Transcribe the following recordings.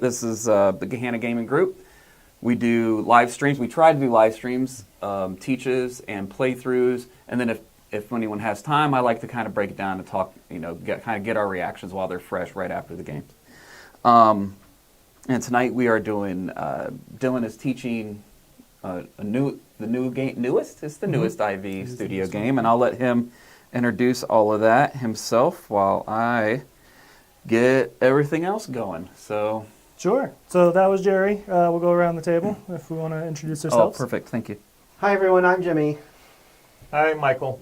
This is the Gahanna Gaming Group. We do live streams. We try to do live streams, teaches and playthroughs, and then if anyone has time, I like to kind of break it down and talk, get our reactions while they're fresh right after the game. And tonight we are doing. Dylan is teaching the newest IV Studio game, and I'll let him introduce all of that himself while I get everything else going. So. Sure. So that was Jerry. We'll go around the table if we want to introduce ourselves. Oh, perfect. Thank you. Hi, everyone. I'm Jimmy. Hi, Michael.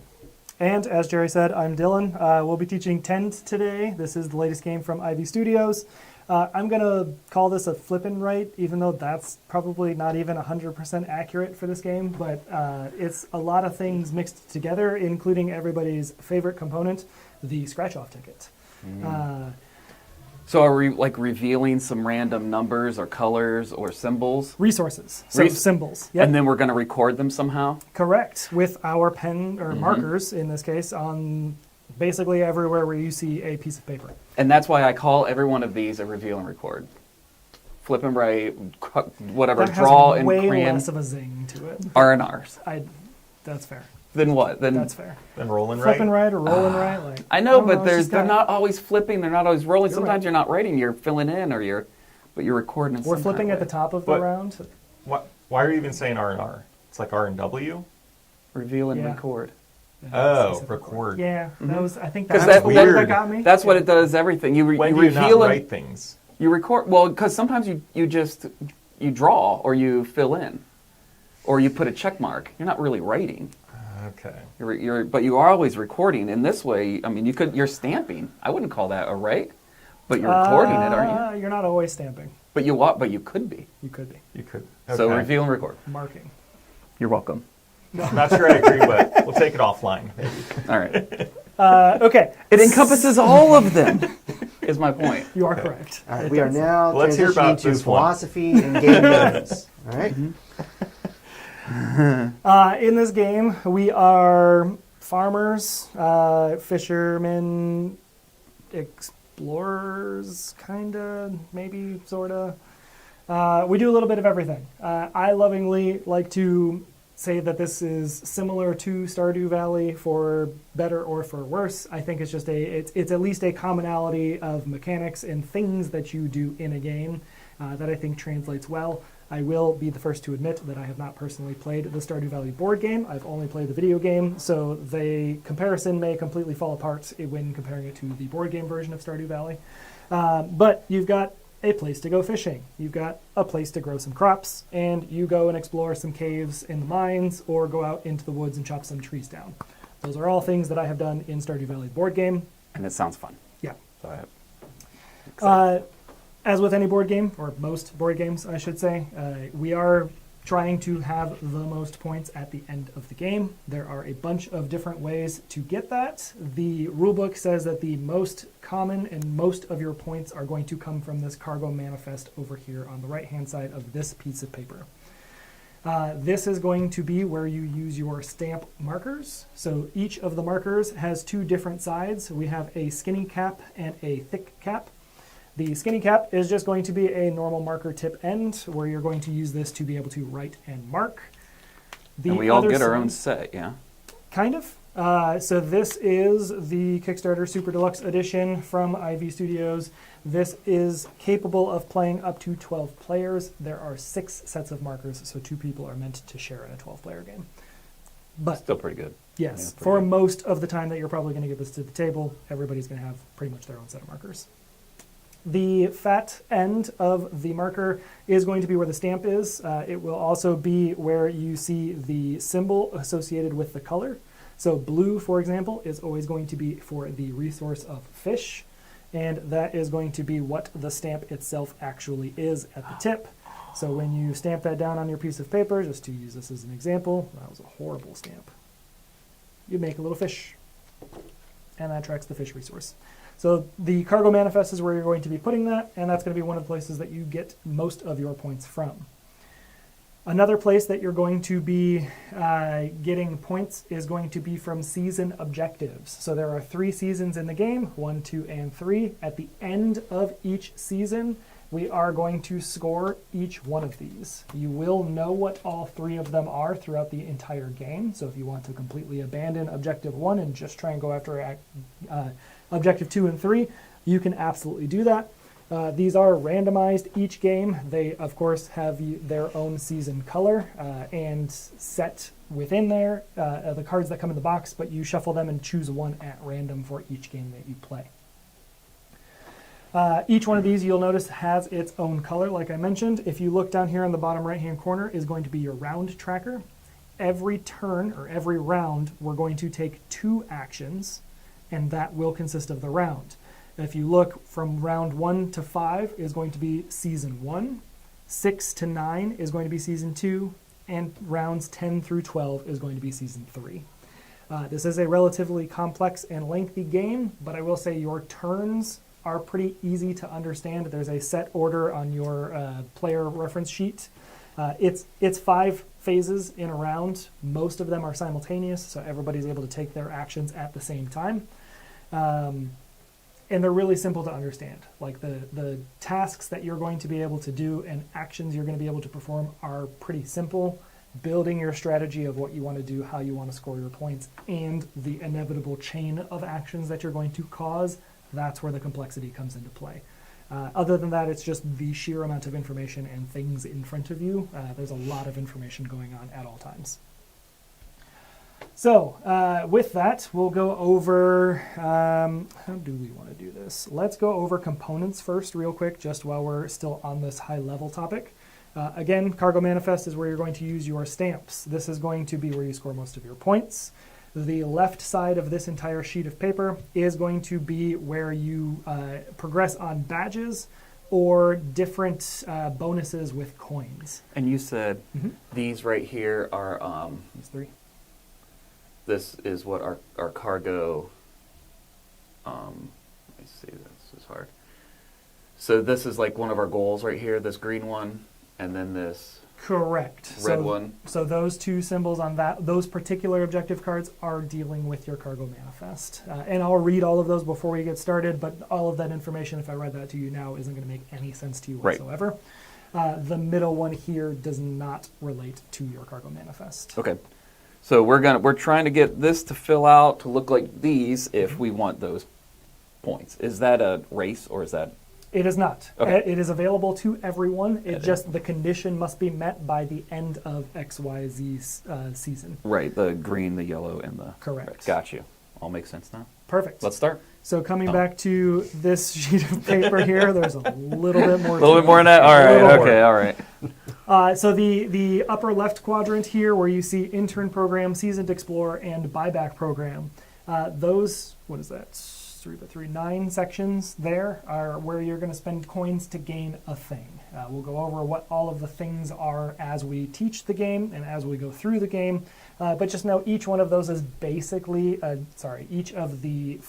And as Jerry said, I'm Dylan. We'll be teaching Tend today. This is the latest game from IV Studios. I'm going to call this a flip and write, even though that's probably not even 100% accurate for this game. But it's a lot of things mixed together, including everybody's favorite component, the scratch-off ticket. So are we revealing some random numbers or colors or symbols? Resources, so symbols. Yep. And then we're going to record them somehow? Correct, with our pen or markers, in this case, on basically everywhere where you see a piece of paper. And that's why I call every one of these a reveal and record. Flip and write, whatever, that draw has and way crayon. less of a zing to it. R&Rs. That's fair. Then what? That's fair. Then roll and Flip write? and write or roll and write. I know, but they're not always flipping. They're not always rolling. Sometimes right. you're not writing. You're filling in, but you're recording. We're flipping at the top of the round. Why are you even saying R&R? It's like R and W? Reveal and record. Oh, record. Yeah, that was. I think Because that's weird. what got me. That's what it does. Everything you When do you reveal not and write things? you record. Well, because sometimes you draw or you fill in, or you put a check mark. You're not really writing. Okay. But you are always recording. In this way, I mean, you're stamping. I wouldn't call that a write, but you're recording it, aren't you? You're not always stamping. But you could be. You could be. You could. Okay. So reveal and record. Marking. You're welcome. I'm not sure I agree, but we'll take it offline. Maybe. All right. Okay. It encompasses all of them, is my point. You are correct. All right, we are now Let's hear about transitioning to this one. philosophy and game games. All right? In this game, we are farmers, fishermen, explorers, kinda, maybe, sorta. We do a little bit of everything. I lovingly like to say that this is similar to Stardew Valley for better or for worse. I think it's just it's at least a commonality of mechanics and things that you do in a game that I think translates well. I will be the first to admit that I have not personally played the Stardew Valley board game. I've only played the video game, so the comparison may completely fall apart when comparing it to the board game version of Stardew Valley. But you've got a place to go fishing. You've got a place to grow some crops, and you go and explore some caves in the mines or go out into the woods and chop some trees down. Those are all things that I have done in Stardew Valley board game. And it sounds fun. Yeah. So As with any board game, or most board games, I should say, we are trying to have the most points at the end of the game. There are a bunch of different ways to get that. The rulebook says that the most common and most of your points are going to come from this cargo manifest over here on the right-hand side of this piece of paper. This is going to be where you use your stamp markers. So each of the markers has two different sides. We have a skinny cap and a thick cap. The skinny cap is just going to be a normal marker tip end where you're going to use this to be able to write and mark. and we all get our own set, yeah? Kind of. So this is the Kickstarter Super Deluxe Edition from IV Studios. This is capable of playing up to 12 players. There are 6 sets of markers, so 2 people are meant to share in a 12-player game. But Still pretty good. yes, Yeah, for pretty good. most of the time that you're probably going to give this to the table, everybody's going to have pretty much their own set of markers. The fat end of the marker is going to be where the stamp is. It will also be where you see the symbol associated with the color. So blue, for example, is always going to be for the resource of fish, and that is going to be what the stamp itself actually is at the tip. So when you stamp that down on your piece of paper, just to use this as an example, that was a horrible stamp. You make a little fish, and that tracks the fish resource. So the cargo manifest is where you're going to be putting that, and that's going to be one of the places that you get most of your points from. Another place that you're going to be getting points is going to be from season objectives. So there are 3 seasons in the game, 1, 2, and 3. At the end of each season, we are going to score each one of these. You will know what all 3 of them are throughout the entire game. So if you want to completely abandon objective 1 and just try and go after objective 2 and 3, you can absolutely do that. These are randomized each game. They, of course, have their own season color and set within there the cards that come in the box, but you shuffle them and choose one at random for each game that you play. Each one of these, you'll notice, has its own color, like I mentioned. If you look down here in the bottom right-hand corner is going to be your round tracker. Every turn or every round, we're going to take 2 actions, and that will consist of the round. If you look from round 1 to 5 is going to be season 1, 6 to 9 is going to be season 2, and rounds 10 through 12 is going to be season 3. This is a relatively complex and lengthy game, but I will say your turns are pretty easy to understand. There's a set order on your player reference sheet. It's 5 phases in a round. Most of them are simultaneous, so everybody's able to take their actions at the same time. And they're really simple to understand. Like the tasks that you're going to be able to do and actions you're going to be able to perform are pretty simple. Building your strategy of what you want to do, how you want to score your points, and the inevitable chain of actions that you're going to cause, that's where the complexity comes into play. Other than that, it's just the sheer amount of information and things in front of you. There's a lot of information going on at all times. So with that, we'll go over, how do we want to do this? Let's go over components first real quick, just while we're still on this high level topic. Again, Cargo Manifest is where you're going to use your stamps. This is going to be where you score most of your points. The left side of this entire sheet of paper is going to be where you progress on badges or different bonuses with coins. And you said these right here are These 3. this is what our cargo, let me see, this is hard. So this is like one of our goals right here, this green one, and then this Correct. red one. So those 2 symbols on those particular objective cards are dealing with your Cargo Manifest. And I'll read all of those before we get started, but all of that information, if I read that to you now, isn't going to make any sense to you whatsoever. Right. The middle one here does not relate to your Cargo Manifest. Okay. So we're trying to get this to fill out to look like these if we want those points. Is that a race or is that? It is not. Okay. It is available to everyone. The condition must be met by the end of XYZ season. Right, the green, the yellow, and the Correct. red. Got you. All makes sense now. Perfect. Let's start. So coming back to this sheet of paper here, there's a little bit more. A little bit more than that? All right, okay, all right. So the upper left quadrant here where you see intern program, seasoned explorer, and buyback program, those, what is that, 3 by 3, 9 sections there are where you're going to spend coins to gain a thing. We'll go over what all of the things are as we teach the game and as we go through the game, but just know each one of those is basically, each of the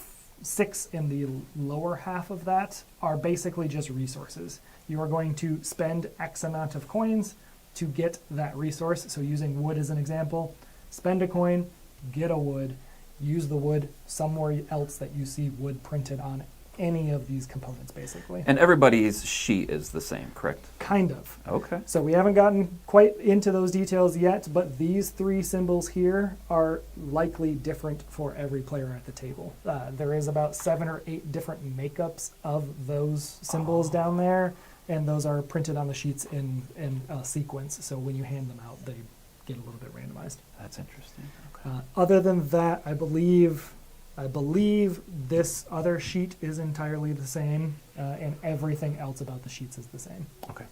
6 in the lower half of that are basically just resources. You are going to spend X amount of coins to get that resource. So using wood as an example, spend a coin, get a wood, use the wood somewhere else that you see wood printed on any of these components, basically. And everybody's sheet is the same, correct? Kind of. Okay. So we haven't gotten quite into those details yet, but these 3 symbols here are likely different for every player at the table. There is about 7 or 8 different makeups of those symbols down there, and those are printed on the sheets in a sequence. So when you hand them out, they get a little bit randomized. That's interesting. Other than that, I believe this other sheet is entirely the same, and everything else about the sheets is the same. Okay.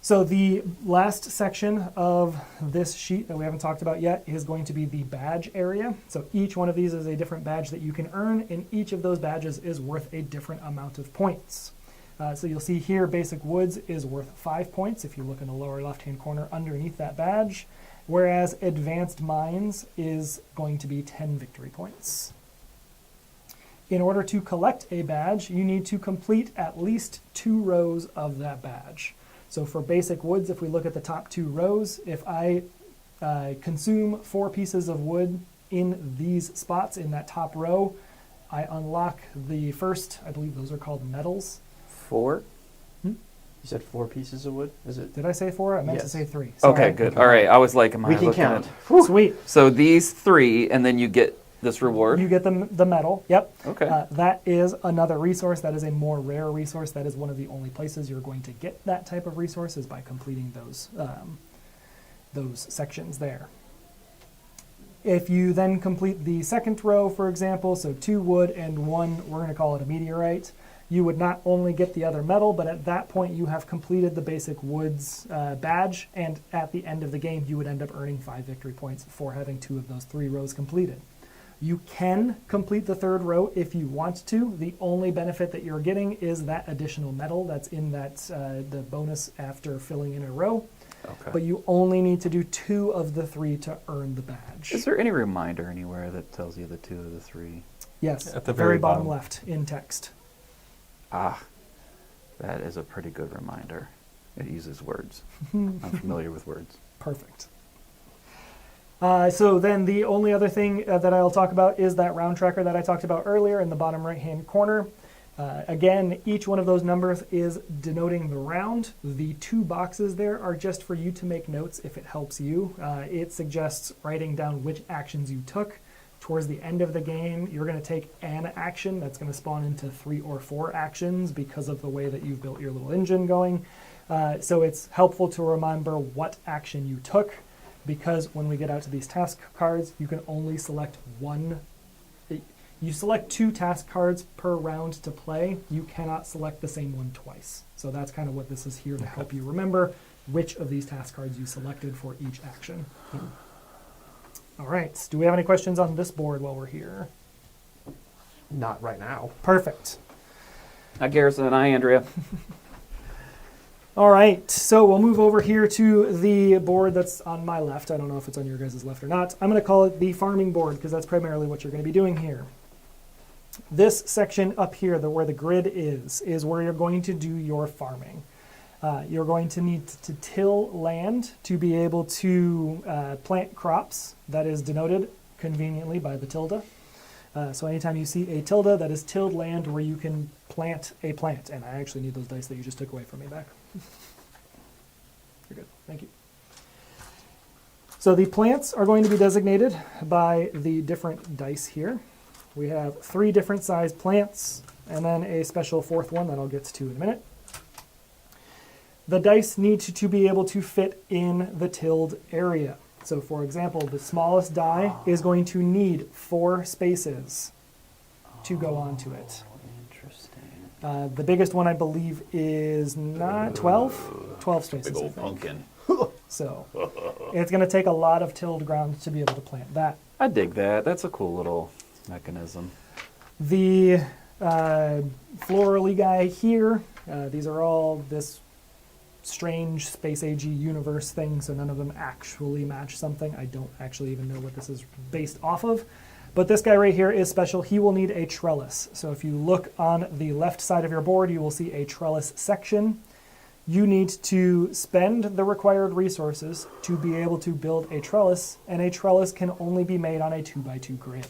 So the last section of this sheet that we haven't talked about yet is going to be the badge area. So each one of these is a different badge that you can earn, and each of those badges is worth a different amount of points. So you'll see here Basic Woods is worth 5 points if you look in the lower left-hand corner underneath that badge, whereas Advanced Mines is going to be 10 victory points. In order to collect a badge, you need to complete at least 2 rows of that badge. So for Basic Woods, if we look at the top 2 rows, if I consume 4 pieces of wood in these spots in that top row, I unlock the first, I believe those are called medals. 4? You said 4 pieces of wood? Is it? Did I say 4? I meant to Yes. say 3. Okay, Sorry. good. All right. I was like, am I We can looking count. at... Sweet. So these 3, and then you get this reward? You get the medal. Yep. Okay. That is another resource. That is a more rare resource. That is one of the only places you're going to get that type of resource is by completing those sections there. If you then complete the second row, for example, so 2 wood and 1, we're going to call it a meteorite, you would not only get the other medal, but at that point you have completed the basic woods badge, and at the end of the game you would end up earning 5 victory points for having 2 of those 3 rows completed. You can complete the 3rd row if you want to. The only benefit that you're getting is that additional medal that's in that the bonus after filling in a row. Okay. But you only need to do 2 of the 3 to earn the badge. Is there any reminder anywhere that tells you the 2 of the 3? Yes, At the very very bottom bottom. left in text. Ah, that is a pretty good reminder. It uses words. I'm familiar with words. Perfect. So then the only other thing that I'll talk about is that round tracker that I talked about earlier in the bottom right-hand corner. Again, each one of those numbers is denoting the round. The 2 boxes there are just for you to make notes if it helps you. It suggests writing down which actions you took. Towards the end of the game, you're going to take an action that's going to spawn into 3 or 4 actions because of the way that you've built your little engine going. So it's helpful to remember what action you took, because when we get out to these task cards, you can only select one. You select 2 task cards per round to play. You cannot select the same one twice. So that's kind of what this is here to help you remember which of these task cards you selected for each action. All right. Do we have any questions on this board while we're here? Not right now. Perfect. Hi, Garrison, and hi, Andrea. All right, so we'll move over here to the board that's on my left. I don't know if it's on your guys' left or not. I'm going to call it the farming board because that's primarily what you're going to be doing here. This section up here, where the grid is where you're going to do your farming. You're going to need to till land to be able to plant crops. That is denoted conveniently by the tilde. So anytime you see a tilde, that is tilled land where you can plant a plant. And I actually need those dice that you just took away from me back. You're good. Thank you. So the plants are going to be designated by the different dice here. We have 3 different size plants and then a special 4th one that I'll get to in a minute. The dice need to be able to fit in the tilled area. So for example, the smallest die is going to need 4 spaces to go onto it. Interesting. The biggest one, I believe, is not 12? 12 spaces, Big I old think. pumpkin. So it's going to take a lot of tilled ground to be able to plant that. I dig that. That's a cool little mechanism. The florally guy here, these are all this strange space-age universe thing, so none of them actually match something. I don't actually even know what this is based off of. But this guy right here is special. He will need a trellis. So if you look on the left side of your board, you will see a trellis section. You need to spend the required resources to be able to build a trellis, and a trellis can only be made on a 2x2 grid.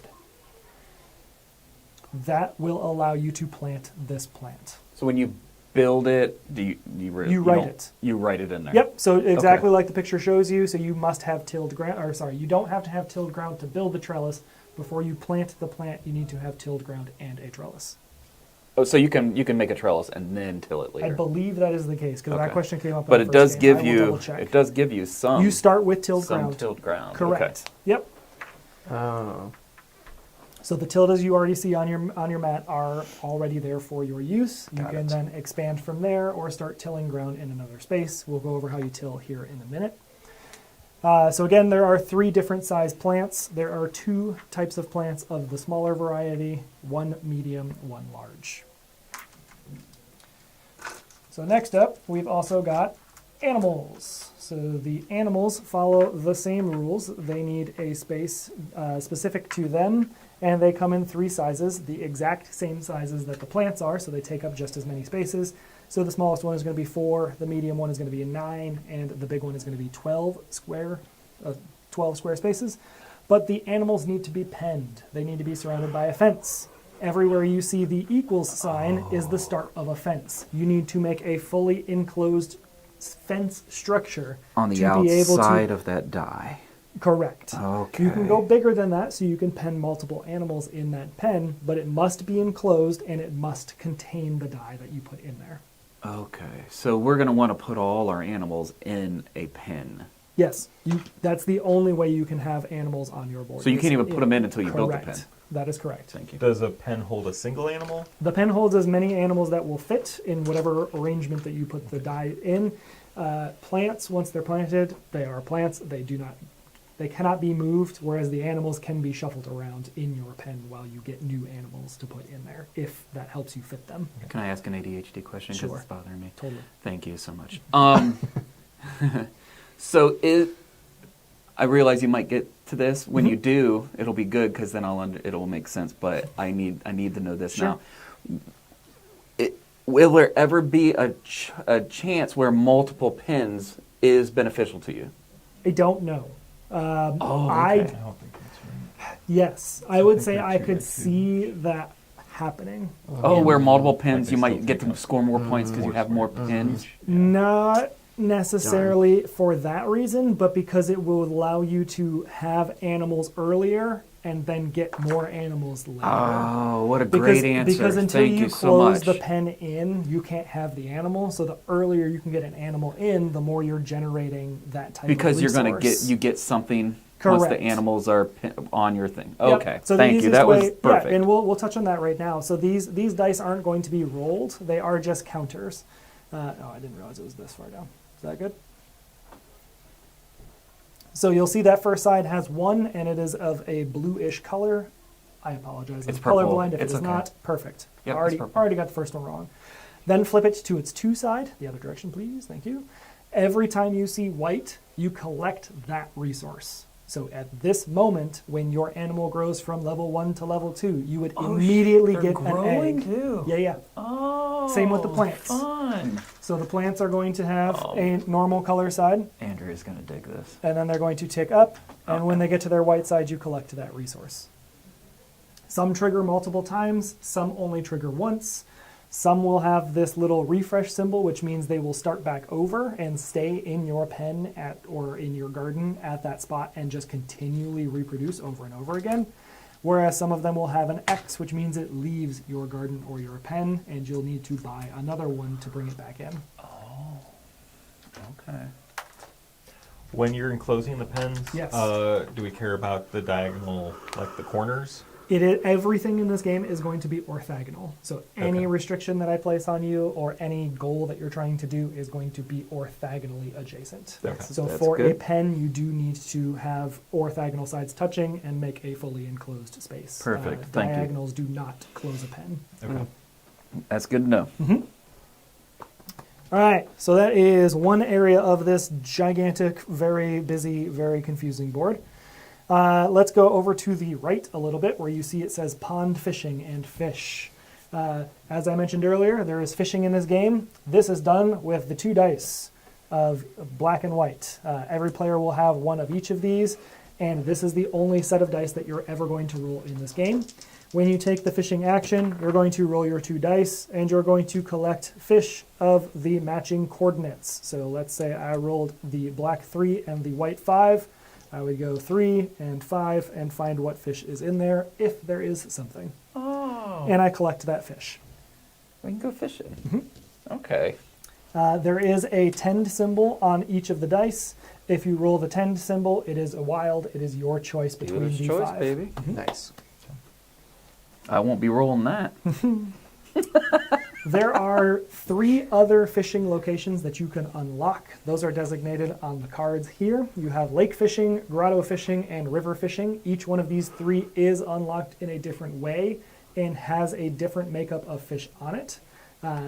That will allow you to plant this plant. So when you build it, you write don't- it. You write it in there. Yep, so exactly Okay. like the picture shows you, so you must have tilled ground, or sorry, you don't have to have tilled ground to build the trellis. Before you plant the plant, you need to have tilled ground and a trellis. Oh, so you can make a trellis and then till it later. I believe that is the case, because that Okay. question came up. But in it the does first game. give I will you double check. some. You start with tilled some ground. tilled ground. Correct. Okay. Yep. Oh. So the tildes you already see on your mat are already there for your use. You Got can it. then expand from there or start tilling ground in another space. We'll go over how you till here in a minute. So again, there are 3 different size plants. There are 2 types of plants of the smaller variety, 1 medium, 1 large. So next up, we've also got animals. So the animals follow the same rules. They need a space specific to them, and they come in 3 sizes, the exact same sizes that the plants are, so they take up just as many spaces. So the smallest one is going to be 4, the medium one is going to be 9, and the big one is going to be 12 square spaces. But the animals need to be penned. They need to be surrounded by a fence. Everywhere you see the equals sign is the start of a fence. You need to make a fully enclosed fence structure On the to be able outside to. of that die. Correct. Okay. You can go bigger than that, so you can pen multiple animals in that pen, but it must be enclosed and it must contain the die that you put in there. Okay. So we're going to want to put all our animals in a pen. Yes, that's the only way you can have animals on your board. So you is can't even put them in until you build the correct. pen. That is correct. Thank you. Does a pen hold a single animal? The pen holds as many animals that will fit in whatever arrangement that you put the die in. Plants, once they're planted, they are plants. They cannot be moved, whereas the animals can be shuffled around in your pen while you get new animals to put in there, if that helps you fit them. Can I ask an ADHD question? Because Sure. it's bothering me. Totally. Thank you so much. So I realize you might get to this. When you do, it'll be good because then it'll make sense. But I need to know this Sure. now. Will there ever be a chance where multiple pens is beneficial to you? I don't know. Okay. I don't think that's right. Yes, I would think say that's I right, could too. see that happening. Oh, where multiple pens, Like you they might still get take to up score more points because you have more square pens. Not necessarily for that reason, but because it will allow you to have animals earlier and then get more animals later. Oh, what a great answer. Because until Thank you you so close much. the pen in, you can't have the animal. So the earlier you can get an animal in, the more you're generating that type Because of you're resource. going to get something once the Correct. animals are on your thing. Yep. Okay, So the thank you. easiest That was way- perfect. Yeah, and we'll touch on that right now. So these dice aren't going to be rolled; they are just counters. Oh, I didn't realize it was this far down. Is that good? So you'll see that first side has 1, and it is of a bluish color. I apologize. It's I'm purple. colorblind. If It's it is okay. not, perfect. Yep, already, it's purple. already got the first one wrong. Then flip it to its 2 side, the other direction, please. Thank you. Every time you see white, you collect that resource. So at this moment, when your animal grows from level 1 to level 2, you would immediately get an egg. too. Yeah, yeah. Oh, Same with the plants. Fun. So the plants are going to have Oh. a normal color side, Andrew is going to dig this. and then they're going to tick up, and when they get to their white side, you collect that resource. Some trigger multiple times, some only trigger once. Some will have this little refresh symbol, which means they will start back over and stay in your pen or in your garden at that spot and just continually reproduce over and over again. Whereas some of them will have an X, which means it leaves your garden or your pen, and you'll need to buy another one to bring it back in. Okay. When you're enclosing the pens, Yes. Do we care about the diagonal, like the corners? Everything in this game is going to be orthogonal. So any Okay. restriction that I place on you or any goal that you're trying to do is going to be orthogonally adjacent. Okay. So That's for a good. pen, you do need to have orthogonal sides touching and make a fully enclosed space. Perfect. Thank you. Diagonals do not close a pen. Okay. That's good to know. All right, so that is one area of this gigantic, very busy, very confusing board. Let's go over to the right a little bit where you see it says pond fishing and fish. As I mentioned earlier, there is fishing in this game. This is done with the 2 dice of black and white. Every player will have one of each of these, and this is the only set of dice that you're ever going to roll in this game. When you take the fishing action, you're going to roll your 2 dice, and you're going to collect fish of the matching coordinates. So let's say I rolled the black 3 and the white 5. I would go 3 and 5 and find what fish is in there, if there is something. Oh. And I collect that fish. We can go fishing. Okay. There is a tend symbol on each of the dice. If you roll the tend symbol, it is a wild. It is your choice between Dealer's the choice, 5. baby. Nice. I won't be rolling that. There are 3 other fishing locations that you can unlock. Those are designated on the cards here. You have lake fishing, grotto fishing, and river fishing. Each one of these 3 is unlocked in a different way and has a different makeup of fish on it.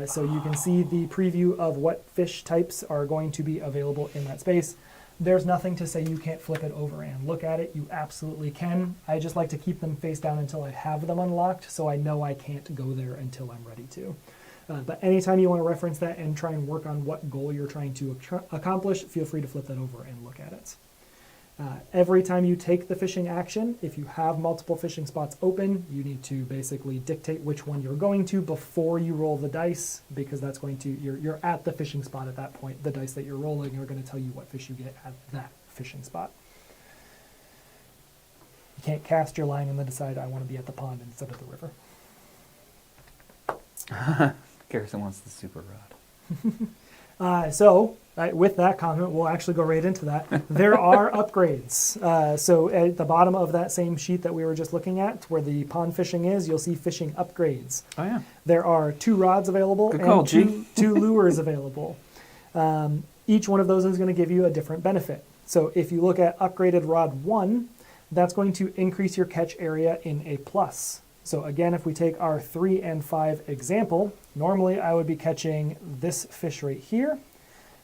So you can see the preview of what fish types are going to be available in that space. There's nothing to say you can't flip it over and look at it. You absolutely can. I just like to keep them face down until I have them unlocked, so I know I can't go there until I'm ready to. But anytime you want to reference that and try and work on what goal you're trying to accomplish, feel free to flip that over and look at it. Every time you take the fishing action, if you have multiple fishing spots open, you need to basically dictate which one you're going to before you roll the dice, because that's going to, you're at the fishing spot at that point. The dice that you're rolling are going to tell you what fish you get at that fishing spot. You can't cast your line and then decide, I want to be at the pond instead of the river. Garrison wants the super rod. With that comment, we'll actually go right into that. There are upgrades. So at the bottom of that same sheet that we were just looking at, where the pond fishing is, you'll see fishing upgrades. Oh, yeah. There are 2 rods available Good and call, two lures available. Each one of those is going to give you a different benefit. So if you look at upgraded rod 1, that's going to increase your catch area in a plus. So again, if we take our 3 and 5 example, normally I would be catching this fish right here.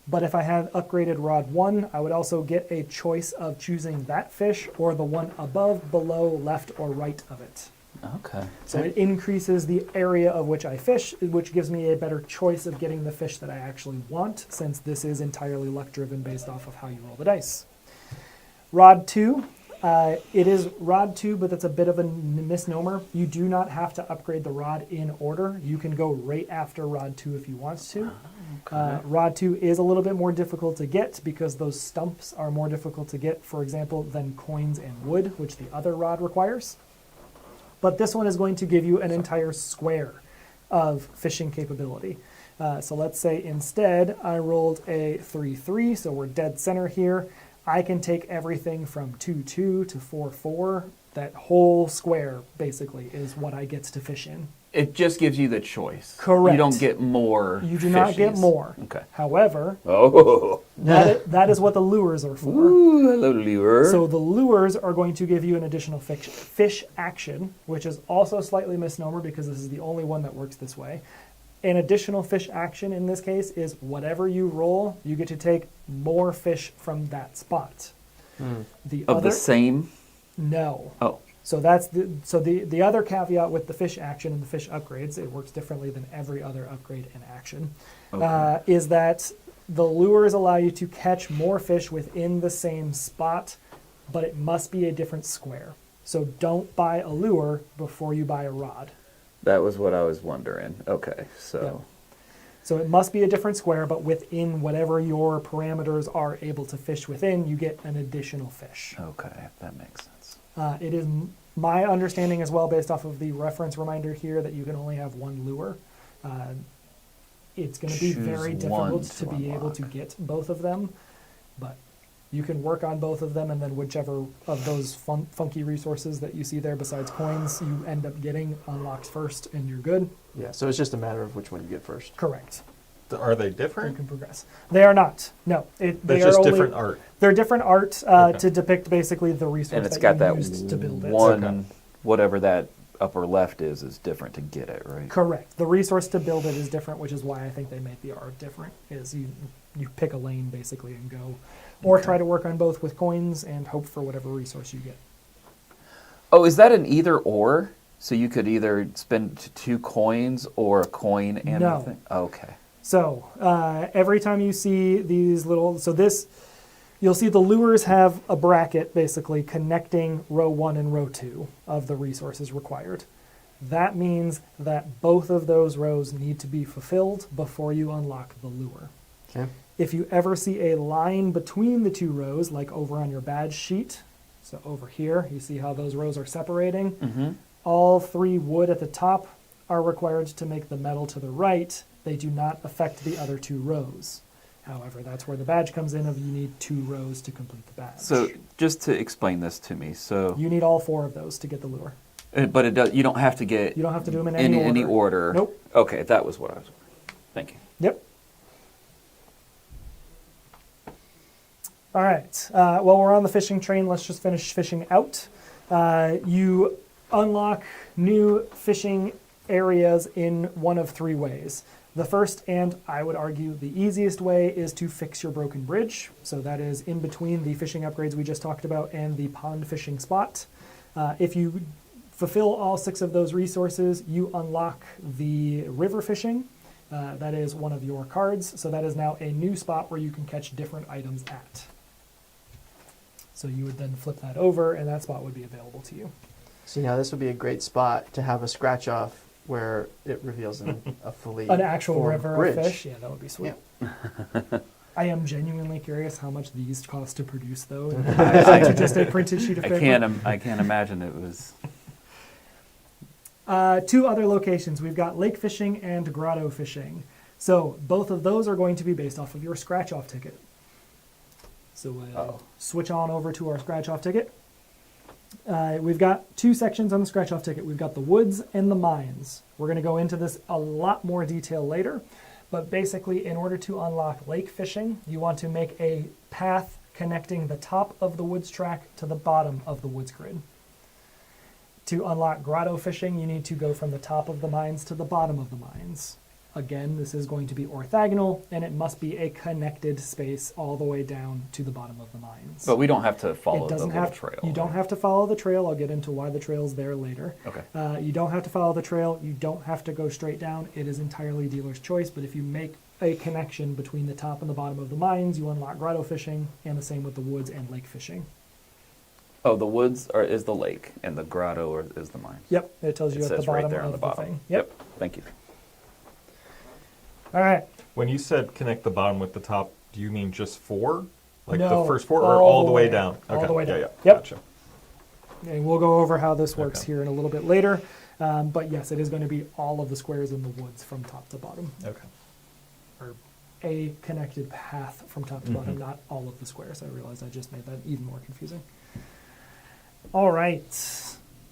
But if I had upgraded rod 1, I would also get a choice of choosing that fish or the one above, below, left, or right of it. Okay. So it increases the area of which I fish, which gives me a better choice of getting the fish that I actually want, since this is entirely luck driven based off of how you roll the dice. Rod 2. It is rod 2, but that's a bit of a misnomer. You do not have to upgrade the rod in order. You can go right after rod 2 if you want to. Rod 2 is a little bit more difficult to get because those stumps are more difficult to get, for example, than coins and wood, which the other rod requires. But this one is going to give you an entire square of fishing capability. So let's say instead I rolled a 3-3, so we're dead center here. I can take everything from 2-2 to 4-4. That whole square, basically, is what I get to fish in. It just gives you the choice. Correct. You don't get more. You do not get fishies. more. Okay. However, Oh. that is what the lures are for. Ooh, hello, lure. So the lures are going to give you an additional fish action, which is also slightly misnomer because this is the only one that works this way. An additional fish action in this case is whatever you roll, you get to take more fish from that spot. The same? No. Oh. So that's the other caveat with the fish action and the fish upgrades, it works differently than every other upgrade and action, Okay. is that the lures allow you to catch more fish within the same spot, but it must be a different square. So don't buy a lure before you buy a rod. That was what I was wondering. Okay, so. Yep. So it must be a different square, but within whatever your parameters are able to fish within, you get an additional fish. Okay, that makes sense. It is my understanding as well, based off of the reference reminder here, that you can only have one lure. It's going to be Choose very one difficult to to be able to unlock. get both of them, but you can work on both of them, and then whichever of those funky resources that you see there besides coins you end up getting unlocks first, and you're good. Yeah, so it's just a matter of which one you get first. Correct. Are they You different? can progress. They are not. No. They They're are just only, different art. They're different art Okay. to depict basically the resource And it's that got you that used to build it. one, Okay. whatever that upper left is different to get it, right? Correct. The resource to build it is different, which is why I think they make the art different. Is you pick a lane basically and go, or Okay. try to work on both with coins and hope for whatever resource you get. Oh, is that an either or? So you could either spend 2 coins or a coin and No. a thing? Okay. So every time you see these little, you'll see the lures have a bracket basically connecting row 1 and row 2 of the resources required. That means that both of those rows need to be fulfilled before you unlock the lure. Okay. If you ever see a line between the 2 rows, like over on your badge sheet, so over here, you see how those rows are separating, Mm-hmm. all 3 wood at the top are required to make the metal to the right. They do not affect the other 2 rows. However, that's where the badge comes in, of you need 2 rows to complete the badge. So just to explain this to me, so you need all 4 of those to get the lure. but it does. You don't have to get You don't have to do them in any order. Nope. Okay, that was what I was wondering. Thank you. Yep. All right. While we're on the fishing train, let's just finish fishing out. You unlock new fishing areas in one of 3 ways. The first, and I would argue the easiest way, is to fix your broken bridge. So that is in between the fishing upgrades we just talked about and the pond fishing spot. If you fulfill all 6 of those resources, you unlock the river fishing. That is one of your cards. So that is now a new spot where you can catch different items at. So you would then flip that over, and that spot would be available to you. See, now this would be a great spot to have a scratch off where it reveals a fully An actual formed river bridge. of fish, yeah, that would be sweet. I am genuinely curious how much these cost to produce, though. To just a printed sheet of paper. I can't imagine it was. Two other locations. We've got lake fishing and grotto fishing. So both of those are going to be based off of your scratch-off ticket. So we'll switch on over to our scratch-off ticket. We've got two sections on the scratch-off ticket. We've got the woods and the mines. We're going to go into this a lot more detail later. But basically, in order to unlock lake fishing, you want to make a path connecting the top of the woods track to the bottom of the woods grid. To unlock grotto fishing, you need to go from the top of the mines to the bottom of the mines. Again, this is going to be orthogonal, and it must be a connected space all the way down to the bottom of the mines. But we don't have to follow It the doesn't little have, trail. You don't have to follow the trail. I'll get into why the trail's there later. Okay. You don't have to follow the trail. You don't have to go straight down. It is entirely dealer's choice, but if you make a connection between the top and the bottom of the mines, you unlock grotto fishing, and the same with the woods and lake fishing. Oh, the woods is the lake, and the grotto is the mine. Yep, it tells you It at the says bottom right there on of the the bottom. thing. Yep. Thank you. All right. When you said connect the bottom with the top, do you mean just four? Like No, the first four, or all all the the way way- down? all Okay. the way Yeah, down. yeah. Yep. Gotcha. And we'll go over how this works Okay. here in a little bit later. But yes, it is going to be all of the squares in the woods from top to bottom, Okay. or a connected path from top to bottom, not all of the squares. I realized I just made that even more confusing. All right.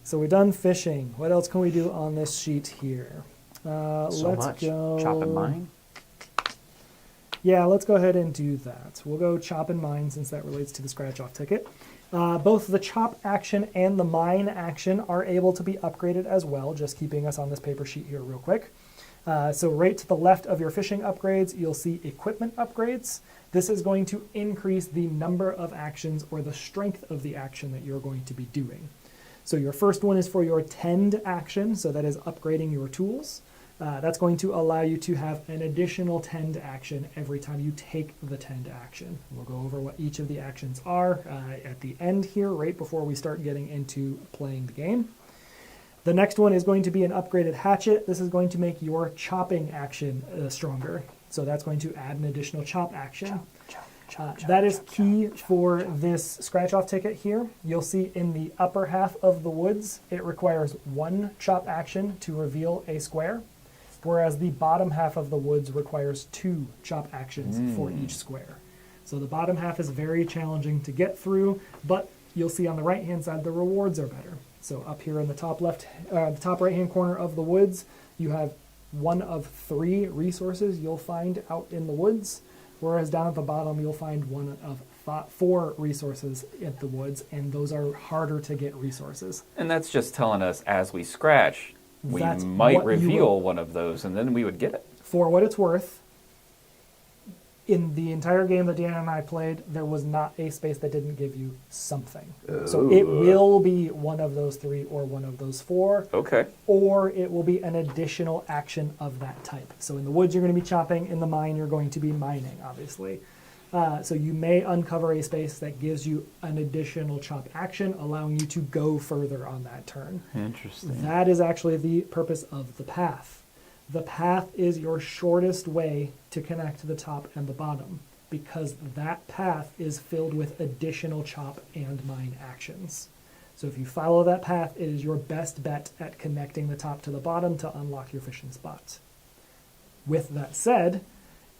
So we're done fishing. What else can we do on this sheet here? So let's much. go. Chop and mine? Yeah, let's go ahead and do that. We'll go chop and mine since that relates to the scratch-off ticket. Both the chop action and the mine action are able to be upgraded as well, just keeping us on this paper sheet here real quick. So right to the left of your fishing upgrades, you'll see equipment upgrades. This is going to increase the number of actions or the strength of the action that you're going to be doing. So your first one is for your tend action, so that is upgrading your tools. That's going to allow you to have an additional tend action every time you take the tend action. We'll go over what each of the actions are at the end here, right before we start getting into playing the game. The next one is going to be an upgraded hatchet. This is going to make your chopping action stronger. So that's going to add an additional chop action. That is key for this scratch-off ticket here. You'll see in the upper half of the woods, it requires one chop action to reveal a square, whereas the bottom half of the woods requires two chop actions for each square. So the bottom half is very challenging to get through, but you'll see on the right-hand side the rewards are better. So up here in the top top right-hand corner of the woods, you have one of 3 resources you'll find out in the woods, whereas down at the bottom you'll find one of 4 resources at the woods, and those are harder to get resources. And that's just telling us as we scratch, we That's might what you reveal will- one of those, and then we would get it. For what it's worth, in the entire game that Deanna and I played, there was not a space that didn't give you something. So it will be one of those 3 or one of those 4, Okay. or it will be an additional action of that type. So in the woods, you're going to be chopping. In the mine, you're going to be mining, obviously. So you may uncover a space that gives you an additional chop action, allowing you to go further on that turn. Interesting. That is actually the purpose of the path. The path is your shortest way to connect the top and the bottom, because that path is filled with additional chop and mine actions. So if you follow that path, it is your best bet at connecting the top to the bottom to unlock your fishing spots. With that said,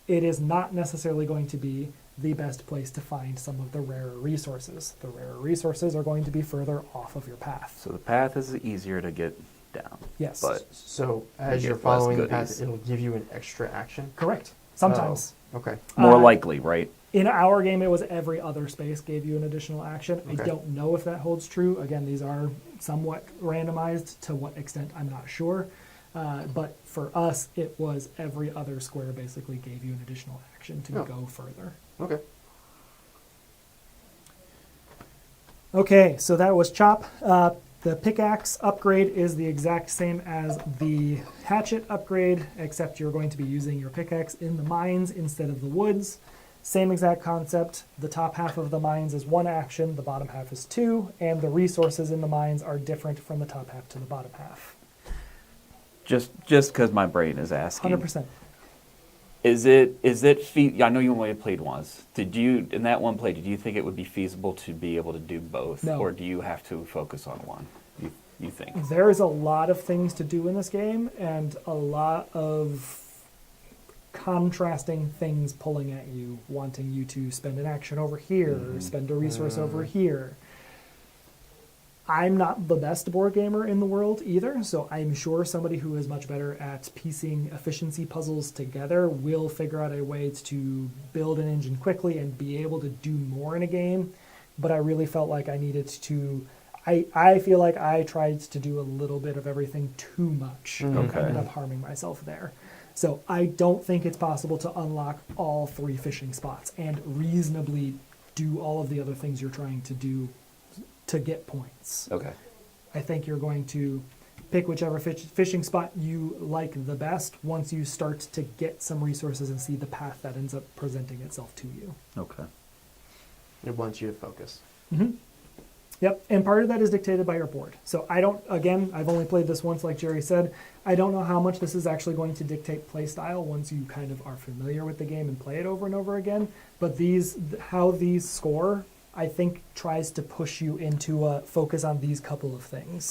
it is not necessarily going to be the best place to find some of the rarer resources. The rarer resources are going to be further off of your path. So the path is easier to get down. Yes. But So You as get you're less following the goodies. path, it'll give you an extra action. Correct. Sometimes. Okay. more likely, right? In our game, it was every other space gave you an additional action. I Okay. don't know if that holds true. Again, these are somewhat randomized. To what extent, I'm not sure. But for us, it was every other square basically gave you an additional action to Oh. go further. Okay. Okay, so that was chop. The pickaxe upgrade is the exact same as the hatchet upgrade, except you're going to be using your pickaxe in the mines instead of the woods. Same exact concept. The top half of the mines is 1 action, the bottom half is 2, and the resources in the mines are different from the top half to the bottom half. Just because my brain is asking. 100%. Is it I know you only played once. Did you, in that one play, did you think it would be feasible to be able to do both? No. Or do you have to focus on one, you think? There is a lot of things to do in this game, and a lot of contrasting things pulling at you, wanting you to spend an action over here, or spend a resource over here. I'm not the best board gamer in the world either, so I'm sure somebody who is much better at piecing efficiency puzzles together will figure out a way to build an engine quickly and be able to do more in a game. But I really felt like I needed to... I feel like I tried to do a little bit of everything too much. And Okay. ended up harming myself there. So I don't think it's possible to unlock all 3 fishing spots and reasonably do all of the other things you're trying to do to get points. Okay. I think you're going to pick whichever fishing spot you like the best once you start to get some resources and see the path that ends up presenting itself to you. Okay. It wants you to focus. Yep, and part of that is dictated by your board. So I've only played this once, like Jerry said. I don't know how much this is actually going to dictate play style once you kind of are familiar with the game and play it over and over again. But how these score, I think, tries to push you into a focus on these couple of things.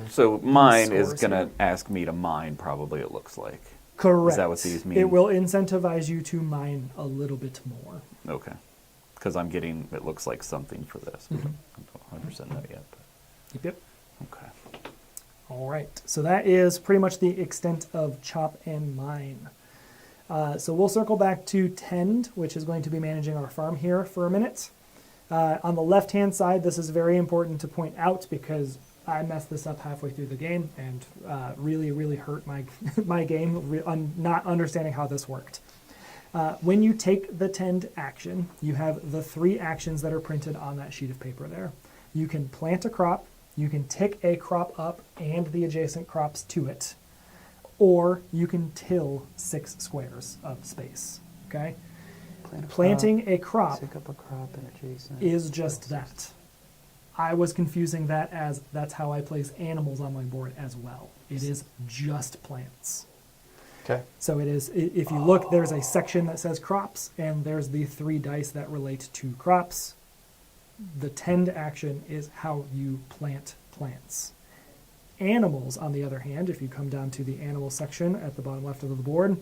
So mine is Scores going here. to ask me to mine, probably, it looks like. Correct. Is that what these mean? It will incentivize you to mine a little bit more. Okay. Because I'm getting, it looks like something for this. I don't 100% know yet. Yep. But okay. All right. So that is pretty much the extent of Chop and Mine. So we'll circle back to Tend, which is going to be managing our farm here for a minute. On the left-hand side, this is very important to point out because I messed this up halfway through the game and really, really hurt my game on not understanding how this worked. When you take the Tend action, you have the 3 actions that are printed on that sheet of paper there. You can plant a crop, you can tick a crop up and the adjacent crops to it, or you can till 6 squares of space. Okay? Planting a crop Pick up a crop and adjacent. is just that. I was confusing that as that's how I place animals on my board as well. It is just plants. Okay. So it is, if you look, there's a section that says crops, and there's the 3 dice that relate to crops. The Tend action is how you plant plants. Animals, on the other hand, if you come down to the animal section at the bottom left of the board,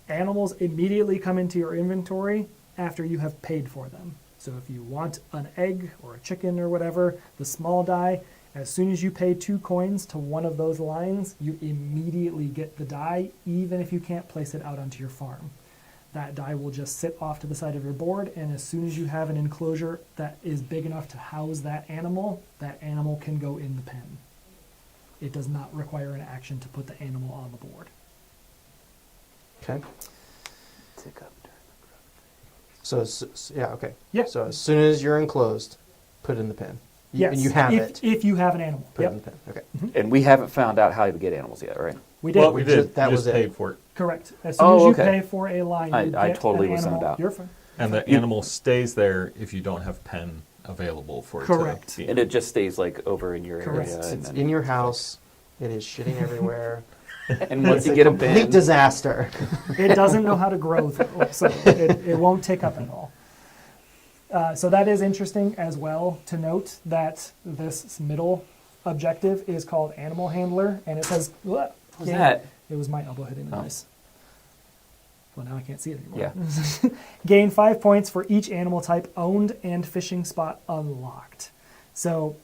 animals immediately come into your inventory after you have paid for them. So if you want an egg or a chicken or whatever, the small die, as soon as you pay 2 coins to one of those lines, you immediately get the die, even if you can't place it out onto your farm. That die will just sit off to the side of your board, and as soon as you have an enclosure that is big enough to house that animal can go in the pen. It does not require an action to put the animal on the board. Okay. Tick up. So, yeah, okay. Yeah. So as soon as you're enclosed, put it in the pen. Yes, And you have if, it. if you have an animal. Put it in Yep, the pen. Okay. And we haven't found out how to get animals yet, right? we did. Well, we just- did. that You was just it. paid for it. Correct. As soon Oh, as you okay. pay for a line, you I get totally an was animal. zoned out. You're fine. And the animal stays there if you don't have pen available for it Correct. to be. And it just stays like over in your Correct. area. It's in your house. It is shitting everywhere. And once It's you a get a complete bin, disaster. It doesn't know how to grow, though, so it won't take up at all. So that is interesting as well to note that this middle objective is called Animal Handler, and it says, what was that? It was my elbow hitting the Oh. dice. Well, now I can't see it anymore. Yeah. Gain 5 points for each animal type owned and fishing spot unlocked. So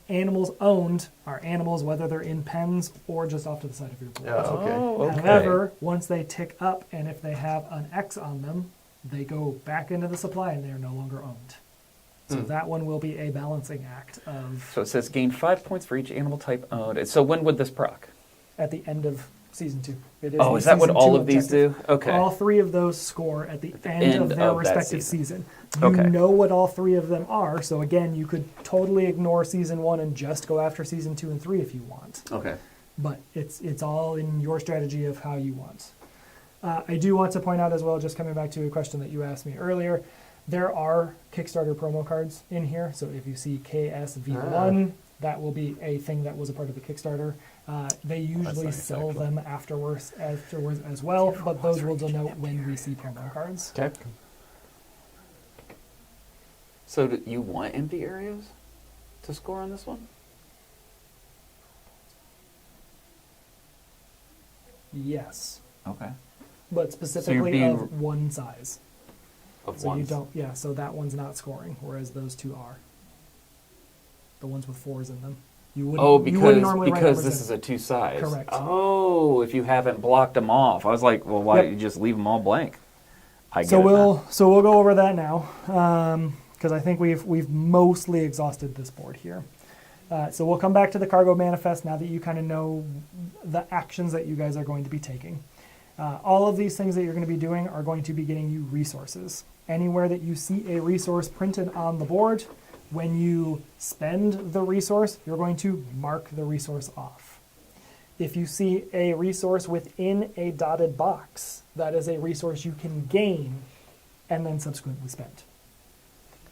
animals owned are animals whether they're in pens or just off to the side of your board. Oh, okay. Oh, okay. However, once they tick up and if they have an X on them, they go back into the supply and they are no longer owned. So that one will be a balancing act of So it says gain 5 points for each animal type owned. And so when would this proc? at the end of season 2. It Oh, the is that what season all 2 of these objective. do? Okay. All 3 of those score at the end of their of that respective season. season. You Okay. know what all 3 of them are, so again, you could totally ignore season 1 and just go after season 2 and 3 if you want. Okay. But it's all in your strategy of how you want. I do want to point out as well, just coming back to a question that you asked me earlier, there are Kickstarter promo cards in here. So if you see KSV1, that will be a thing that was a part of the Kickstarter. They usually nice, sell actually. them afterwards as well, but those will denote when we see promo cards. Okay. So do you want empty areas to score on this one? Yes, Okay. but specifically being- of one size. Of So you ones. don't, yeah, so that one's not scoring, whereas those two are. The ones with 4s in them. You wouldn't, Oh, you wouldn't because normally write because numbers this in. is a two size. Correct. Oh, if you haven't blocked them off, I was like, well, why Yep. don't you just leave them all blank? I get So it now. we'll go over that now, because I think we've mostly exhausted this board here. So we'll come back to the cargo manifest now that you kind of know the actions that you guys are going to be taking. All of these things that you're going to be doing are going to be getting you resources. Anywhere that you see a resource printed on the board, when you spend the resource, you're going to mark the resource off. If you see a resource within a dotted box, that is a resource you can gain and then subsequently spend.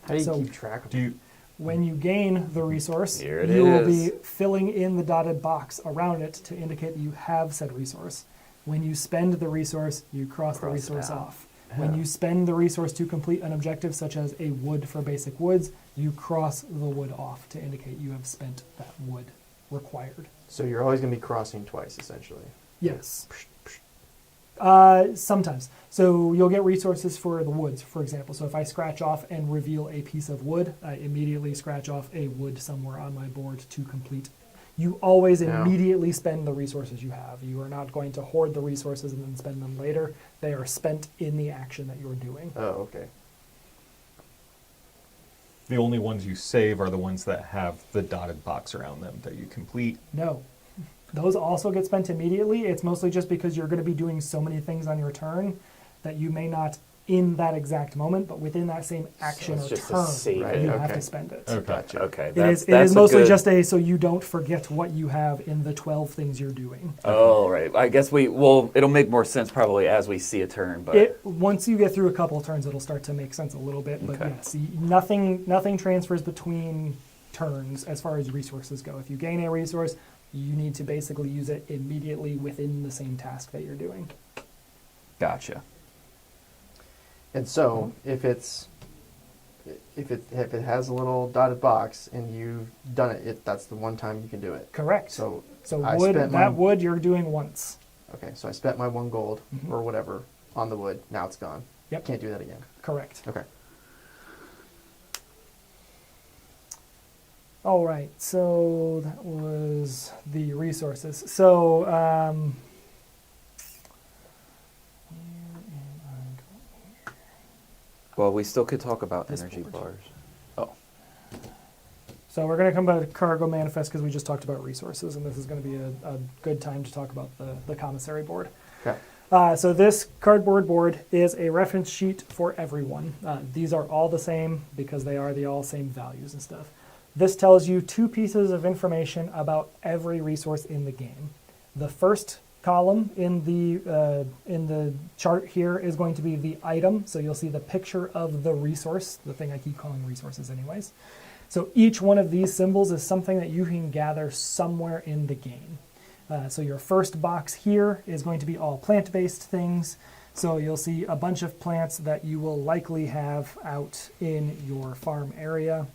How do you So- keep track of Do you, When you gain the resource, Here it you will is. be filling in the dotted box around it to indicate that you have said resource. When you spend the resource, you cross the Cross it resource out. off. When you spend the resource to complete an objective, such as a wood for basic woods, you cross the wood off to indicate you have spent that wood required. So you're always going to be crossing twice, essentially. Yes. Sometimes. So you'll get resources for the woods, for example. So if I scratch off and reveal a piece of wood, I immediately scratch off a wood somewhere on my board to complete. You always Yeah. immediately spend the resources you have. You are not going to hoard the resources and then spend them later. They are spent in the action that you're doing. Oh, okay. the only ones you save are the ones that have the dotted box around them that you complete. No. Those also get spent immediately. It's mostly just because you're going to be doing so many things on your turn that you may not in that exact moment, but within that same action it's or just a turn, save Right, you okay. have to spend it. Okay. Gotcha. Okay, It that's, is that's a mostly good- just so you don't forget what you have in the 12 things you're doing. Oh, right. I guess it'll make more sense probably as we see a turn, but Once you get through a couple of turns, it'll start to make sense a little bit. But Okay. yes, nothing transfers between turns as far as resources go. If you gain a resource, you need to basically use it immediately within the same task that you're doing. gotcha. And so, if it has a little dotted box and you've done it, that's the one time you can do it. Correct. So, So I wood, spent that my- wood you're doing once. okay, so I spent my 1 gold Mhm. or whatever on the wood. Now it's gone. Yep. Can't do that again. Correct. Okay. All right, so that was the resources. So, where am I going? Well, we still could talk about This energy board. bars. Oh, So we're going to come back to cargo manifest because we just talked about resources, and this is going to be a good time to talk about the commissary board. Okay. So this cardboard board is a reference sheet for everyone. These are all the same because they are the all same values and stuff. This tells you 2 pieces of information about every resource in the game. The first column in the chart here is going to be the item, so you'll see the picture of the resource, the thing I keep calling resources anyways. So each one of these symbols is something that you can gather somewhere in the game. So your first box here is going to be all plant-based things. So you'll see a bunch of plants that you will likely have out in your farm area.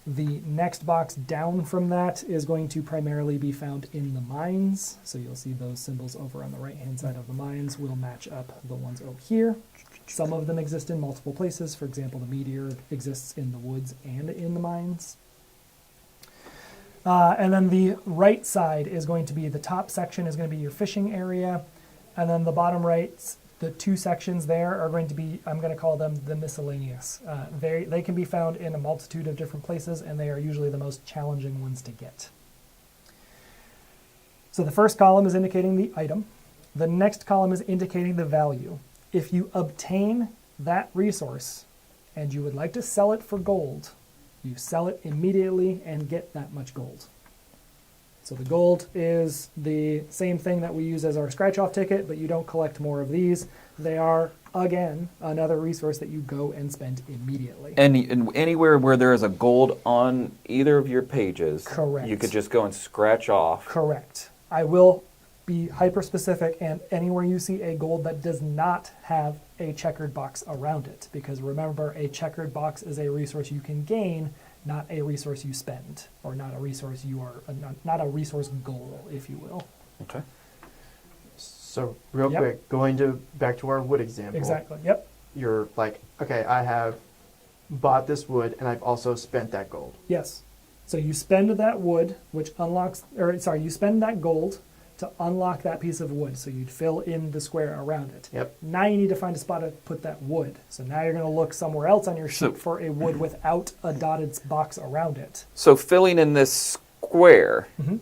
The next box down from that is going to primarily be found in the mines. So you'll see those symbols over on the right-hand side of the mines will match up the ones over here. Some of them exist in multiple places. For example, the meteor exists in the woods and in the mines. And then the right side is going to be, the top section is going to be your fishing area. And then the bottom right, the 2 sections there are going to be, I'm going to call them the miscellaneous. They can be found in a multitude of different places, and they are usually the most challenging ones to get. So the first column is indicating the item. The next column is indicating the value. If you obtain that resource and you would like to sell it for gold, you sell it immediately and get that much gold. So the gold is the same thing that we use as our scratch-off ticket, but you don't collect more of these. They are, again, another resource that you go and spend immediately. Anywhere where there is a gold on either of your pages, Correct. you could just go and scratch off. Correct. I will be hyper-specific, and anywhere you see a gold that does not have a checkered box around it, because remember, a checkered box is a resource you can gain, not a resource you spend, or not a resource not a resource goal, if you will. Okay. So real Yep. quick, back to our wood example. Exactly. Yep. You're like, okay, I have bought this wood and I've also spent that gold. Yes. So you spend that wood, you spend that gold to unlock that piece of wood. So you'd fill in the square around it. Yep. Now you need to find a spot to put that wood. So now you're going to look somewhere else on your sheet for a wood without a dotted box around it. So filling in this square Mm-hmm.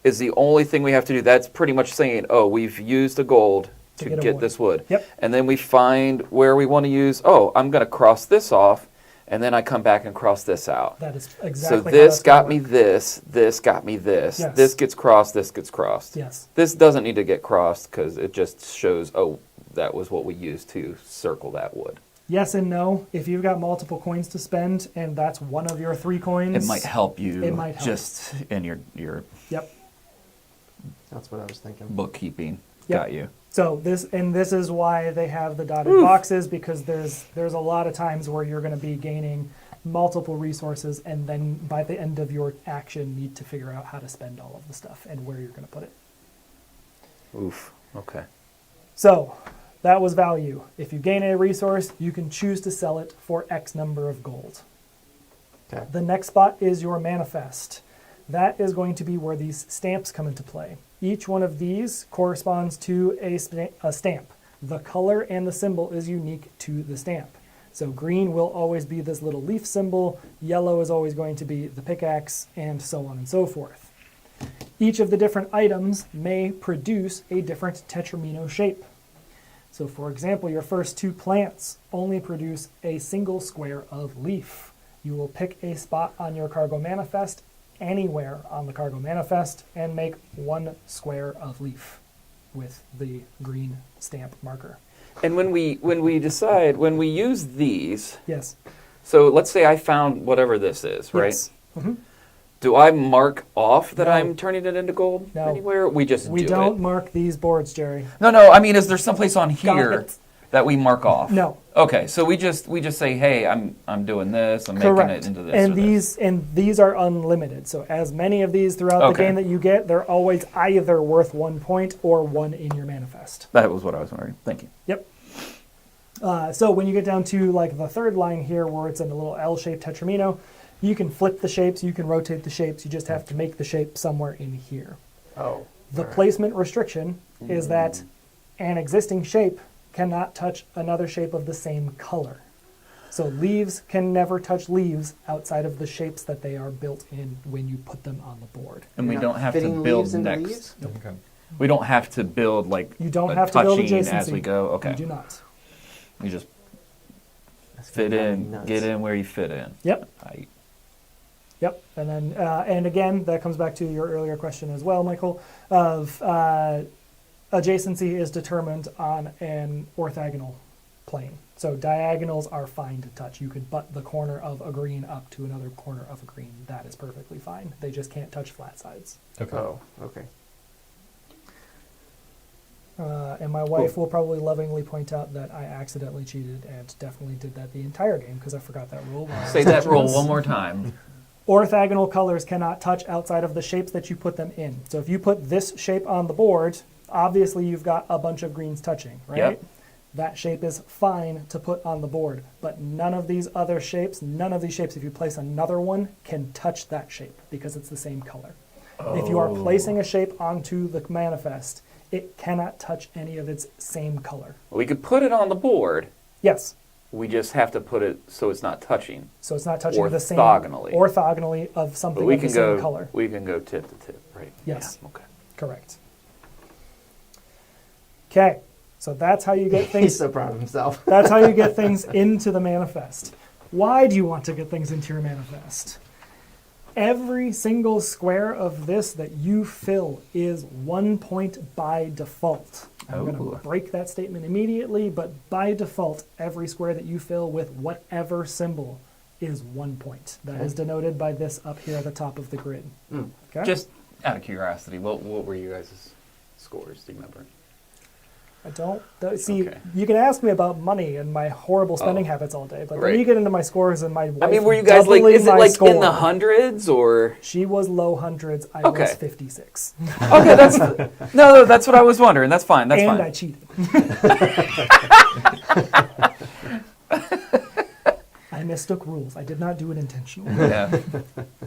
is the only thing we have to do. That's pretty much saying, oh, we've used the gold To to get a get wood. this wood. Yep. And then we find where we want to use, oh, I'm going to cross this off, and then I come back and cross this out. That is exactly So how this that's gonna got me work. this got me this. Yes. This gets crossed, this gets crossed. Yes. This doesn't need to get crossed because it just shows, oh, that was what we used to circle that wood. Yes and no. If you've got multiple coins to spend and that's one of your 3 coins. It might help you It might help. just in your Yep. That's what I was thinking. bookkeeping. Yep. Got you. So this is why they have the dotted boxes, because there's a lot of times where you're going to be gaining multiple resources, and then by the end of your action need to figure out how to spend all of the stuff and where you're going to put it. Oof. Okay. So that was value. If you gain a resource, you can choose to sell it for X number of gold. Okay. The next spot is your manifest. That is going to be where these stamps come into play. Each one of these corresponds to a stamp. The color and the symbol is unique to the stamp. So green will always be this little leaf symbol, yellow is always going to be the pickaxe, and so on and so forth. Each of the different items may produce a different tetramino shape. So for example, your first 2 plants only produce a single square of leaf. You will pick a spot on your cargo manifest, anywhere on the cargo manifest, and make 1 square of leaf with the green stamp marker. And when we use these, Yes. so let's say I found whatever this is, right? Yes. Mhm. Do I mark off that No. I'm turning it into gold No. anywhere? We just We do don't it. mark these boards, Jerry. No. I mean, is there someplace on Got here it. that we mark off? No. Okay, so we just say, hey, I'm doing this. I'm making it into this. And or this. these are unlimited. So as many of these throughout the Okay. game that you get, they're always either worth 1 point or 1 in your manifest. That was what I was wondering. Thank you. Yep. So when you get down to like the 3rd line here, where it's in a little L-shaped tetramino, you can flip the shapes, you can rotate the shapes. You just have to make the shape somewhere in here. Oh. The alright. placement restriction is that an existing shape cannot touch another shape of the same color. So leaves can never touch leaves outside of the shapes that they are built in when you put them on the board. And we You're don't not have to fitting build leaves into next. leaves? Okay. We don't have to build like You don't a have to build touching adjacency. as we go. Okay. You do not. You just That's fit gonna drive in, me nuts. get in where you fit in. Yep. I, Yep. And then, and again, that comes back to your earlier question as well, Michael, of adjacency is determined on an orthogonal plane. So diagonals are fine to touch. You could butt the corner of a green up to another corner of a green. That is perfectly fine. They just can't touch flat sides. Okay. Oh, okay. And my wife will probably lovingly point out that I accidentally cheated and definitely did that the entire game because I forgot that rule. while I say was that teaching rule us. one more time. Orthogonal colors cannot touch outside of the shapes that you put them in. So if you put this shape on the board, obviously you've got a bunch of greens touching, right? Yep. That shape is fine to put on the board, but none of these shapes, if you place another one, can touch that shape because it's the same color. If you are placing a shape onto the manifest, it cannot touch any of its same color. We could put it on the board. Yes. We just have to put it so it's not touching. So it's not touching the same Orthogonally. of something But we of the can same go. color. We can go tip to tip, right? Yes. Yeah, okay. Correct. Okay. So that's how you get He's things. so proud of himself. That's how you get things into the manifest. Why do you want to get things into your manifest? Every single square of this that you fill is 1 point by default. I'm going Ooh. to break that statement immediately, but by default, every square that you fill with whatever symbol is 1 point. That is denoted by this up here at the top of the grid. Okay? Just out of curiosity, what were you guys' scores? Do you remember? I don't see. Okay. You can ask me about money and my horrible spending habits all day, but Right. then you get into my scores and my wife. I mean, were you guys like, doubling is it my like in score. the hundreds or? She was low hundreds. I Okay. was 56, Okay, that's no, that's what I was wondering. That's fine. That's and fine. I cheated. I mistook rules. I did not do it intentionally. Yeah,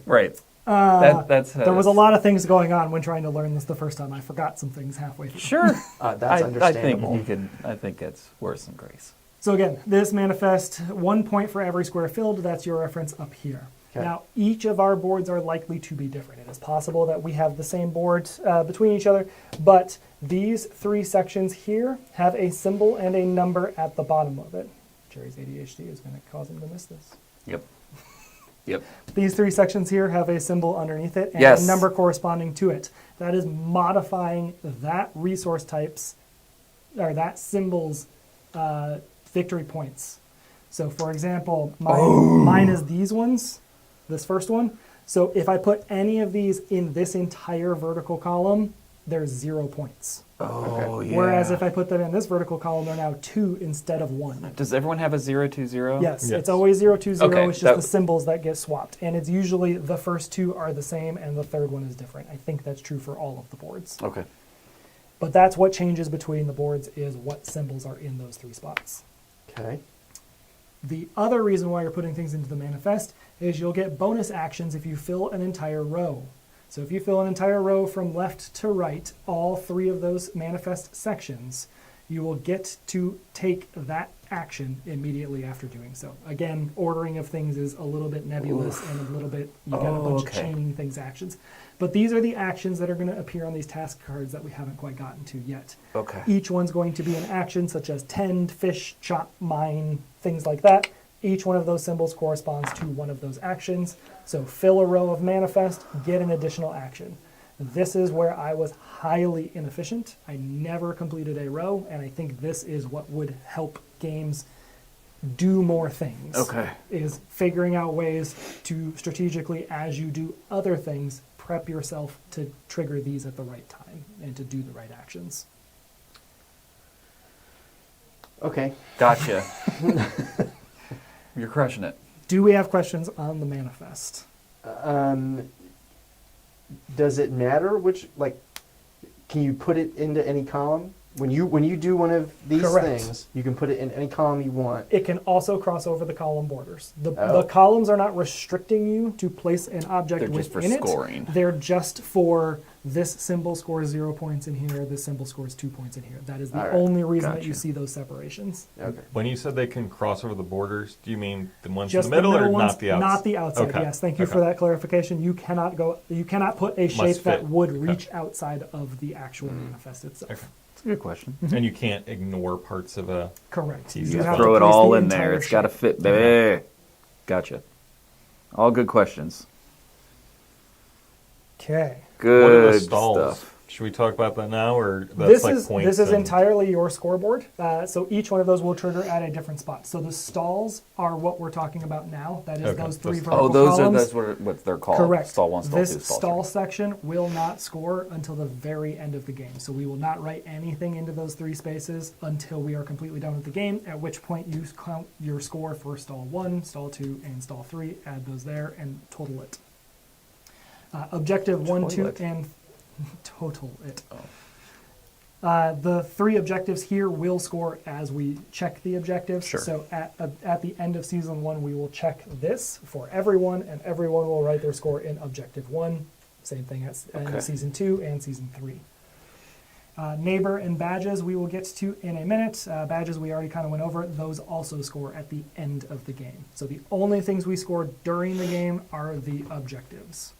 right. That's There was a lot of things going on when trying to learn this the first time. I forgot some things halfway through. Sure. That's I understandable. think you could. I think it's worth some grace. So again, this manifest, 1 point for every square filled. That's your reference up here. Okay. Now, each of our boards are likely to be different. It is possible that we have the same board between each other, but these 3 sections here have a symbol and a number at the bottom of it. Jerry's ADHD is going to cause him to miss this. Yep. Yep. These 3 sections here have a symbol underneath it and Yes. a number corresponding to it. That is modifying that resource type's, or that symbol's victory points. So for example, mine is these ones, this first one. So if I put any of these in this entire vertical column, there's 0 points. Oh yeah. Whereas if I put them in this vertical column, they're now 2 instead of 1. Does everyone have a 0-2-0? Yes, Yes. it's always 0, 2, 0. Okay, It's just that- the symbols that get swapped. And it's usually the first 2 are the same and the third one is different. I think that's true for all of the boards. Okay. But that's what changes between the boards is what symbols are in those 3 spots. Okay. The other reason why you're putting things into the manifest is you'll get bonus actions if you fill an entire row. So if you fill an entire row from left to right, all 3 of those manifest sections, you will get to take that action immediately after doing so. Again, ordering of things is a little bit nebulous and a little bit, you got a bunch of Okay. chaining things actions. But these are the actions that are going to appear on these task cards that we haven't quite gotten to yet. Okay. Each one's going to be an action such as tend, fish, chop, mine, things like that. Each one of those symbols corresponds to one of those actions. So fill a row of manifest, get an additional action. This is where I was highly inefficient. I never completed a row, and I think this is what would help games do more things. Okay. Is figuring out ways to strategically, as you do other things, prep yourself to trigger these at the right time and to do the right actions. Okay. Gotcha. You're crushing it. Do we have questions on the manifest? Does it matter which, like, can you put it into any column? When you do one of these Correct. things, you can put it in any column you want. It can also cross over the column borders. The Oh. columns are not restricting you to place an object They're just for within it. scoring. They're just for this symbol scores 0 points in here, this symbol scores 2 points in here. That is the All right. only reason that you Gotcha. see those separations. Okay. When you said they can cross over the borders, do you mean the ones Just in the middle, or ones, not the outside? not the outside. Okay. Yes, thank you for Okay. that clarification. You cannot put a shape Must that fit. would Okay. reach outside of the actual manifest itself. Okay. That's a good question. And you can't ignore parts of a. Correct. You You just have to Throw it place all the in there. entire It's got to shape. fit, baby. Gotcha. All good questions. Okay. Good What are the stalls? stuff. Should we talk about that now, or that's points? This is and- entirely your scoreboard. So each one of those will trigger at a different spot. So the stalls are what we're talking about now. That is Okay. those 3 Those- vertical Oh, those columns. that's what they're called. Correct. Stall 1, stall 2, This stall stall 3. section will not score until the very end of the game. So we will not write anything into those 3 spaces until we are completely done with the game, at which point you count your score for stall 1, stall 2, and stall 3, add those there, and total it. Objective 1, 2, Toilet. and total it. Oh. The 3 objectives here will score as we check the objectives. Sure. So at the end of season 1, we will check this for everyone, and everyone will write their score in objective 1. Same thing as Okay. in season 2 and season 3. Neighbor and badges we will get to in a minute. Badges we already kind of went over. Those also score at the end of the game. So the only things we score during the game are the objectives.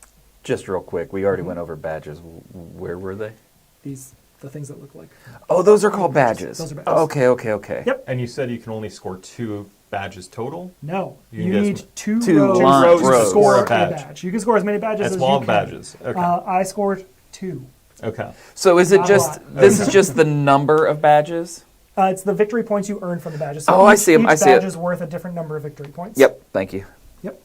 Just real quick, we already went over badges. Where were they? The things that look like. Oh, those are called badges. Those are badges. Okay. Yep. And you said you can only score 2 badges total? No, You you can need get two two rows rows to to score score a a badge. badge. You can score as many badges That's as all you can. badges. Okay. I scored 2. Okay. So is it Not a just lot. this is just the number of badges? It's the victory points you earn from the badges. So Oh, I each, see 'em. Each I see badge it. is worth a different number of victory points. Yep. Thank you. Yep.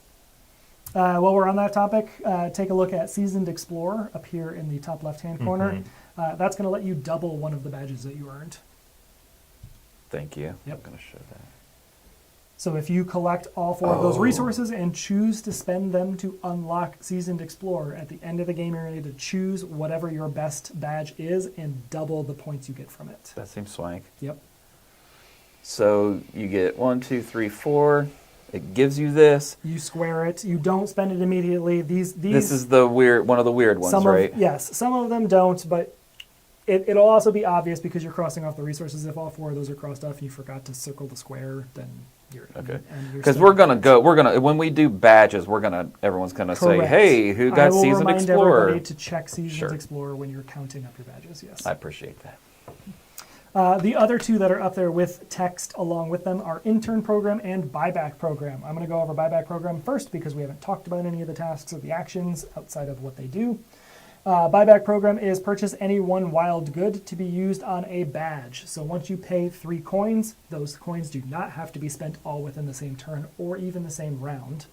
While we're on that topic, take a look at Seasoned Explorer up here in the top left-hand corner. That's going to let you double one of the badges that you earned. Thank you. Yep. I'm going to show that. So if you collect all 4 of those Oh. resources and choose to spend them to unlock Seasoned Explorer, at the end of the game you're going to choose whatever your best badge is and double the points you get from it. That seems swank. Yep. So you get 1, 2, 3, 4. It gives you this. You square it. You don't spend it immediately. These This is the weird, one of the weird ones, some right? of, yes, some of them don't, but it'll also be obvious because you're crossing off the resources. If all 4 of those are crossed off and you forgot to circle the square, then you're Okay. and you're Because still- we're gonna when we do badges, everyone's gonna say, Correct. hey, who I got will Seasoned remind Explorer? everybody to check Seasoned Sure. Explorer when you're counting up your badges. Yes. I appreciate that. The other 2 that are up there with text along with them are Intern Program and Buyback Program. I'm going to go over Buyback Program first because we haven't talked about any of the tasks or the actions outside of what they do. Buyback Program is purchase any one wild good to be used on a badge. So once you pay 3 coins, those coins do not have to be spent all within the same turn or even the same round,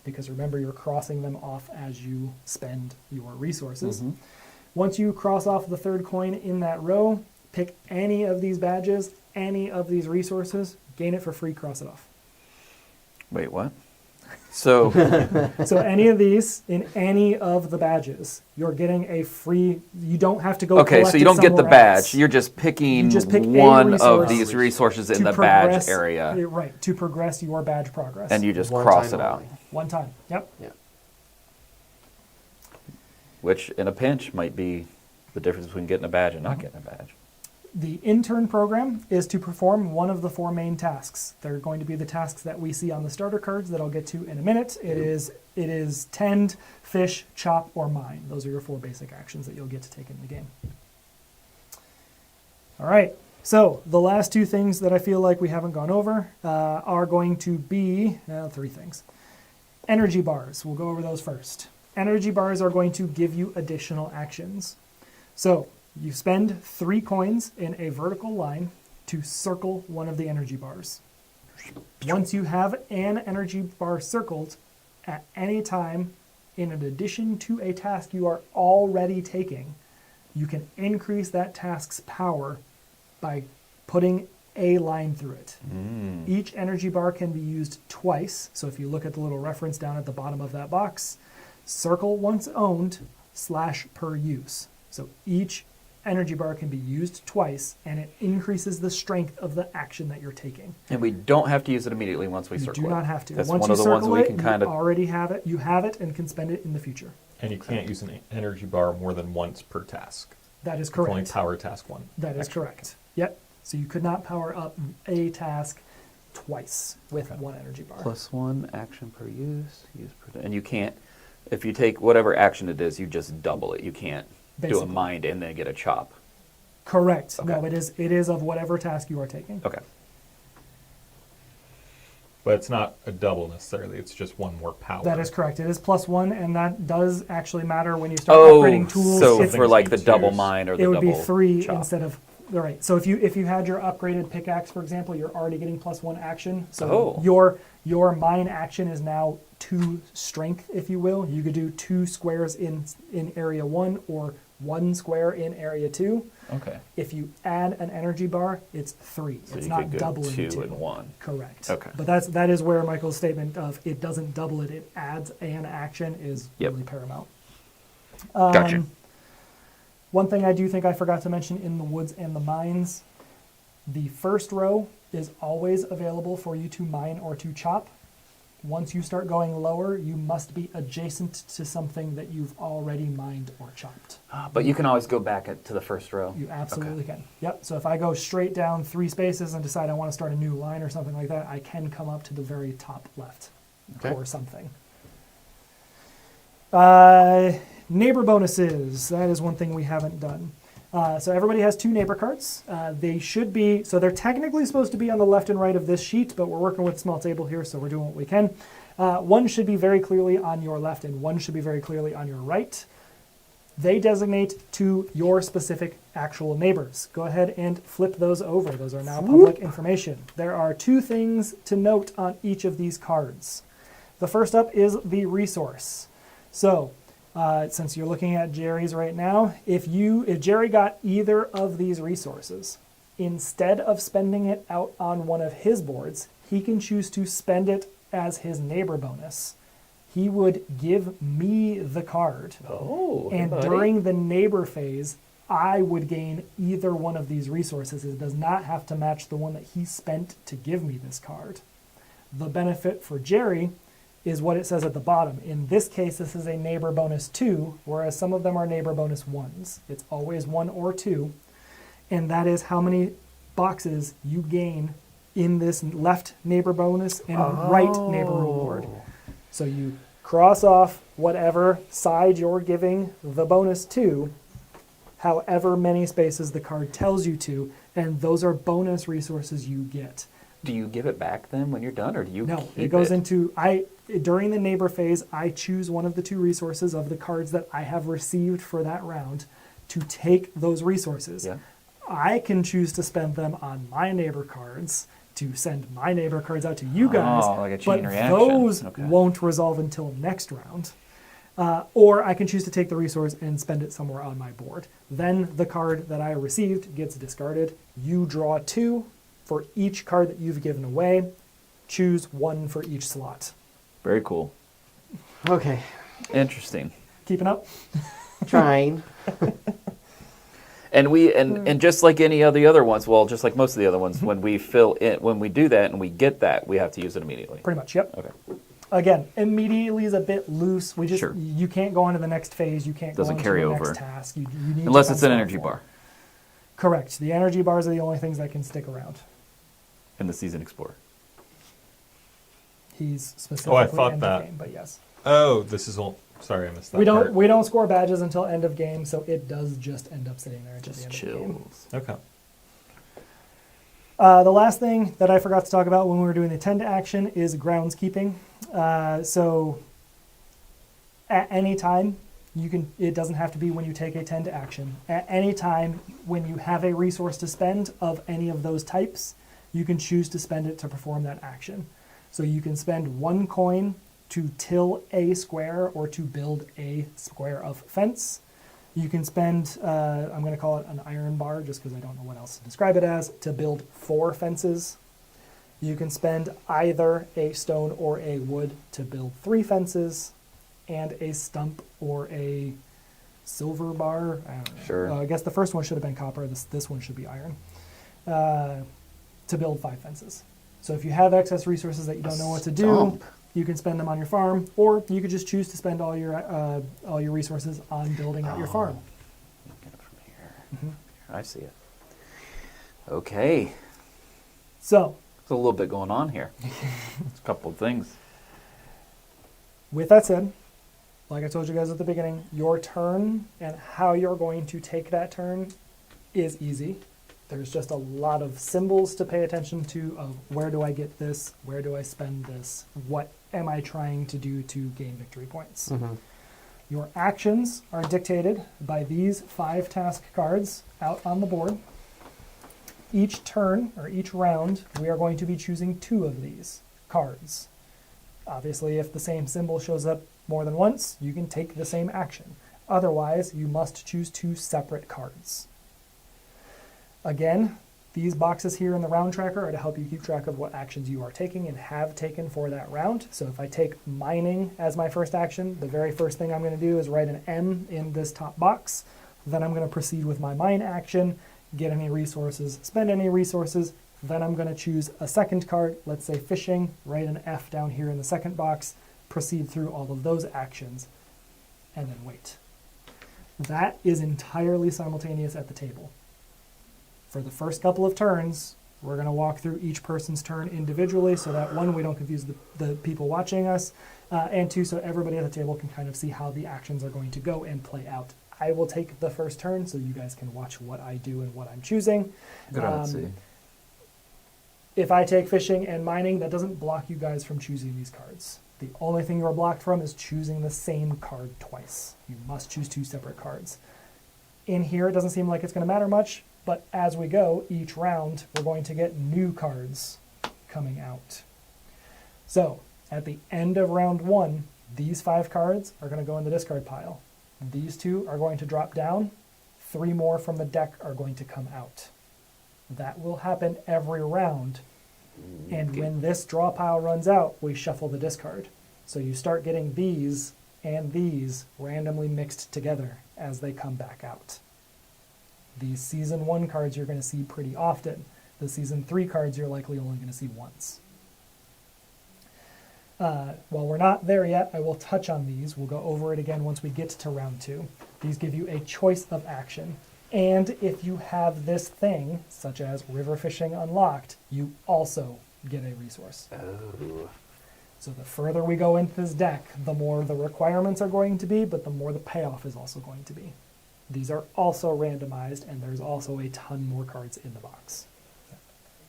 because remember, you're crossing them off as you spend your resources. Once you cross off the 3rd coin in that row, pick any of these badges, any of these resources, gain it for free, cross it off. Wait, what? So So any of these in any of the badges, you're getting a free. You don't have to go. okay, collect so you it don't get the somewhere badge. else. You're just picking You just pick a one of resource these resources in to the badge progress- area, Right, to progress your badge progress. and you just One cross time it out. only. one time. Yep. Yeah. Which, in a pinch, might be the difference between getting a badge and not getting a badge. The intern program is to perform one of the 4 main tasks. They're going to be the tasks that we see on the starter cards that I'll get to in a minute. It is tend, fish, chop, or mine. Those are your 4 basic actions that you'll get to take in the game. All right. So the last 2 things that I feel like we haven't gone over are going to be 3 things. Energy bars. We'll go over those first. Energy bars are going to give you additional actions. So you spend 3 coins in a vertical line to circle one of the energy bars. Once you have an energy bar circled, at any time, in addition to a task you are already taking, you can increase that task's power by putting a line through it. Each energy bar can be used twice. So if you look at the little reference down at the bottom of that box, circle once owned / per use. So each energy bar can be used twice, and it increases the strength of the action that you're taking. And we don't have to use it immediately once we You circle do it. not have to. That's Once one you of the ones circle we it, can you kind of. already have it. You have it and can spend it in the future. And you can't use an energy bar more than once per task. That is You can only correct. power task 1. That is correct. Yep. So you could not power up a task twice with one energy bar. +1 action per use. And you can't, if you take whatever action it is, you just double it. You can't do a Basically. mind and then get a chop. Correct. Okay. No, it is of whatever task you are taking. Okay. But it's not a double necessarily. It's just 1 more power. That is correct. It is +1, and that does actually matter when you start Oh, upgrading tools. so If- for like the Twos. double mine or the it would double be 3 chop. instead of right. So if you had your upgraded pickaxe, for example, you're already getting +1 action. So Oh. your mine action is now 2 strength, if you will. You could do 2 squares in area 1 or 1 square in area 2. Okay. If you add an energy bar, it's 3. So it's you not could go doubling 2 2. and 1. Correct. Okay. But that is where Michael's statement of it doesn't double it, it adds an action is Yep. really paramount. Gotcha. One thing I do think I forgot to mention in the woods and the mines, the first row is always available for you to mine or to chop. Once you start going lower, you must be adjacent to something that you've already mined or chopped. But you can always go back to the first row. You absolutely can. Yep. So if I go straight down 3 spaces and decide I want to start a new line or something like that, I can come up to the very top left Okay. or something. Neighbor bonuses. That is one thing we haven't done. So everybody has 2 neighbor cards. They should be, so they're technically supposed to be on the left and right of this sheet, but we're working with a small table here, so we're doing what we can. One should be very clearly on your left and one should be very clearly on your right. They designate to your specific actual neighbors. Go ahead and flip those over. Those are now public information. There are 2 things to note on each of these cards. The first up is the resource. So, since you're looking at Jerry's right now, if Jerry got either of these resources, instead of spending it out on one of his boards, he can choose to spend it as his neighbor bonus. He would give me the card. Oh, hey, And buddy. during the neighbor phase, I would gain either one of these resources. It does not have to match the one that he spent to give me this card. The benefit for Jerry is what it says at the bottom. In this case, this is a neighbor bonus 2, whereas some of them are neighbor bonus 1s. It's always 1 or 2, and that is how many boxes you gain in this left neighbor bonus and right neighbor reward. So you cross off whatever side you're giving the bonus to, however many spaces the card tells you to, and those are bonus resources you get. Do you give it back then when you're done, or do you No, keep it goes into, during the neighbor phase, I choose one of the 2 resources of the cards that I have received for that round to take those resources. Yeah. I can choose to spend them on my neighbor cards to send my neighbor cards out to you guys, Oh, like a chain but reaction. those Okay. won't resolve until next round. Or I can choose to take the resource and spend it somewhere on my board. Then the card that I received gets discarded. You draw 2 for each card that you've given away. Choose 1 for each slot. Very cool. Okay, Interesting. Keeping up? trying. And and just like any of the other ones, well, just like most of the other ones, when we do that and we get that, we have to use it immediately. Pretty much, yep. Okay. Again, immediately is a bit loose. We just Sure. You can't go on to the next phase. You can't Doesn't go on carry to the over. next task. You need Unless to it's an spend energy stuff for bar it. Correct. The energy bars are the only things that can stick around. in the Season Explorer. He's specifically thought end that. of game, but yes. Oh, this is all. Sorry, I missed that. We part. don't score badges until end of game, so it does just end up sitting there until Just the end of the game. chills. Okay. The last thing that I forgot to talk about when we were doing the tend to action is groundskeeping. So at any time, it doesn't have to be when you take a tend to action. At any time when you have a resource to spend of any of those types, you can choose to spend it to perform that action. So you can spend 1 coin to till a square or to build a square of fence. You can spend, I'm going to call it an iron bar just because I don't know what else to describe it as, to build 4 fences. You can spend either a stone or a wood to build 3 fences, and a stump or a silver bar. I don't know. Sure. I guess the first one should have been copper. This one should be iron. To build 5 fences. So if you have excess resources that you don't know what to do, Stump. you can spend them on your farm, or you could just choose to spend all your resources on building out your farm. Get it from here. I see it. Okay. So, There's a little bit going on here. It's a couple of things. with that said, like I told you guys at the beginning, your turn and how you're going to take that turn is easy. There's just a lot of symbols to pay attention to of where do I get this, where do I spend this, what am I trying to do to gain victory points. Mm-hmm. Your actions are dictated by these 5 task cards out on the board. Each turn, or each round, we are going to be choosing 2 of these cards. Obviously, if the same symbol shows up more than once, you can take the same action. Otherwise, you must choose 2 separate cards. Again, these boxes here in the round tracker are to help you keep track of what actions you are taking and have taken for that round. So if I take mining as my first action, the very first thing I'm going to do is write an M in this top box. Then I'm going to proceed with my mine action, get any resources, spend any resources. Then I'm going to choose a second card, let's say fishing, write an F down here in the second box, proceed through all of those actions, and then wait. That is entirely simultaneous at the table. For the first couple of turns, we're going to walk through each person's turn individually so that 1, we don't confuse the people watching us, and 2, so everybody at the table can kind of see how the actions are going to go and play out I will take the first turn so you guys can watch what I do and what I'm choosing. Good on see. If I take fishing and mining, that doesn't block you guys from choosing these cards. The only thing you are blocked from is choosing the same card twice. You must choose 2 separate cards. In here, it doesn't seem like it's going to matter much, but as we go, each round, we're going to get new cards coming out. So, at the end of round 1, these 5 cards are going to go in the discard pile. These 2 are going to drop down. 3 more from the deck are going to come out. That will happen every round. And when this draw pile runs out, we shuffle the discard. So you start getting these and these randomly mixed together as they come back out. These Season 1 cards you're going to see pretty often. The Season 3 cards you're likely only going to see once. While we're not there yet, I will touch on these. We'll go over it again once we get to round 2. These give you a choice of action. And if you have this thing, such as river fishing unlocked, you also get a resource. Oh. So the further we go into this deck, the more the requirements are going to be, but the more the payoff is also going to be. These are also randomized, and there's also a ton more cards in the box.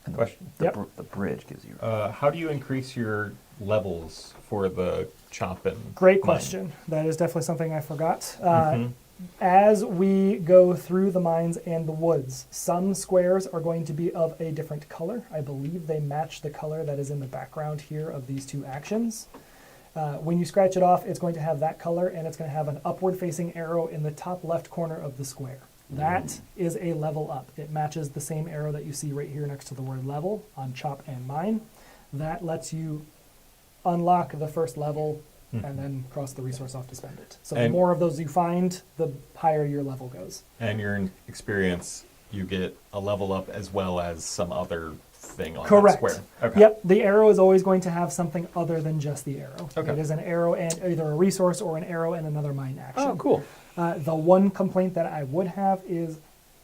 And Question. The bridge gives you. How do you increase your levels for the chop and Great mine? question. That is definitely something I forgot. As we go through the mines and the woods, some squares are going to be of a different color. I believe they match the color that is in the background here of these 2 actions. When you scratch it off, it's going to have that color, and it's going to have an upward-facing arrow in the top left corner of the square. That is a level up. It matches the same arrow that you see right here next to the word level on chop and mine. That lets you unlock the first level and then cross the resource off to spend it. So the more of those you find, the higher your level goes. And your experience, you get a level up as well as some other thing on Correct. that square. Okay. Yep, the arrow is always going to have something other than just the arrow. Okay. It is an arrow and either a resource or an arrow and another mine action. Oh, cool. The one complaint that I would have is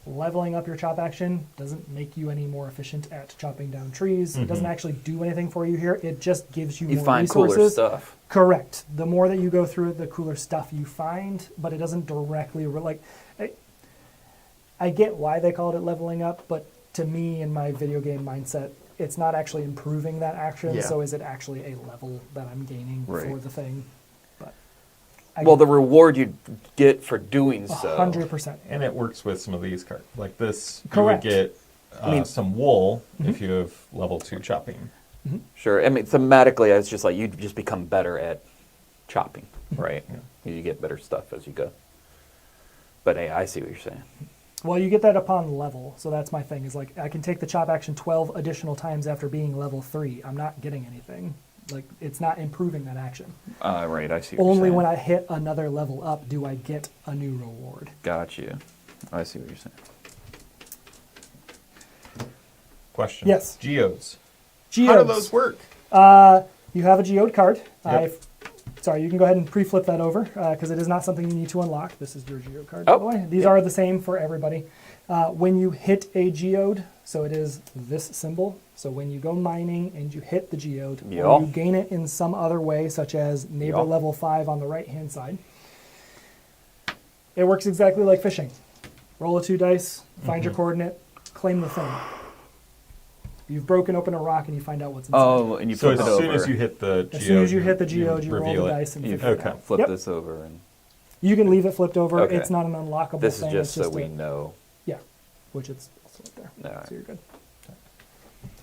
leveling up your chop action doesn't make you any more efficient at chopping down trees. It doesn't actually do anything for you here. It just gives you You more find resources. cooler stuff. Correct. The more that you go through it, the cooler stuff you find, but it doesn't directly I get why they called it leveling up, but to me, in my video game mindset, it's not actually improving that action. Yeah. So is it actually a level that I'm gaining for Right. the thing? But Well, the reward you get for doing so. 100%. And it works with some of these cards. Like this, Correct. you would get some wool if you have level 2 chopping. Sure. I mean, thematically, it's just like you just become better at chopping, right? You get better stuff as you go. But hey, I see what you're saying. Well, you get that upon level, so that's my thing. Is like I can take the chop action 12 additional times after being level 3. I'm not getting anything. Like it's not improving that action. Right, I see what you're Only saying. when I hit another level up do I get a new reward. Got you. I see what you're saying. Question. Yes. Geodes. Geodes. How do those work? You have a geode card. Yep. Sorry, you can go ahead and pre-flip that over because it is not something you need to unlock. This is your geode card, Oh, by the way. These are the same for everybody. When you hit a geode, so it is this symbol. So when you go mining and you hit the geode, Yeah. or you gain it in some other way, such as neighbor Yeah. level 5 on the right-hand side, it works exactly like fishing. Roll a 2 dice, find your coordinate, claim the thing. You've broken open a rock and you find out what's inside. Oh, and you So flip as it over. soon as you hit the geode, As soon as you hit the geode, you roll reveal the it. dice and You figure it okay. out. flip Yep. this over, and You can leave it flipped over. Okay. It's not an unlockable this is thing. just it's so we know. Yeah, which it's also right there. All right. So you're good.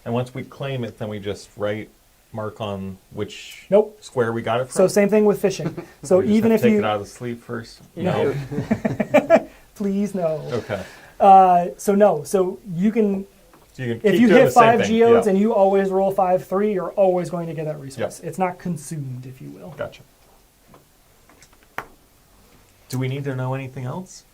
And once we claim it, then we just mark on which Nope. square we got it from. So same thing with fishing. So We just even have if to take you it out of the sleeve first. No. please no. Okay. So you can So you can if keep you doing hit the same 5 thing. geodes Yeah. and you always roll 5-3, you're always going to get that resource. Yep. It's not consumed, if you will. Gotcha. Do we need to know anything else?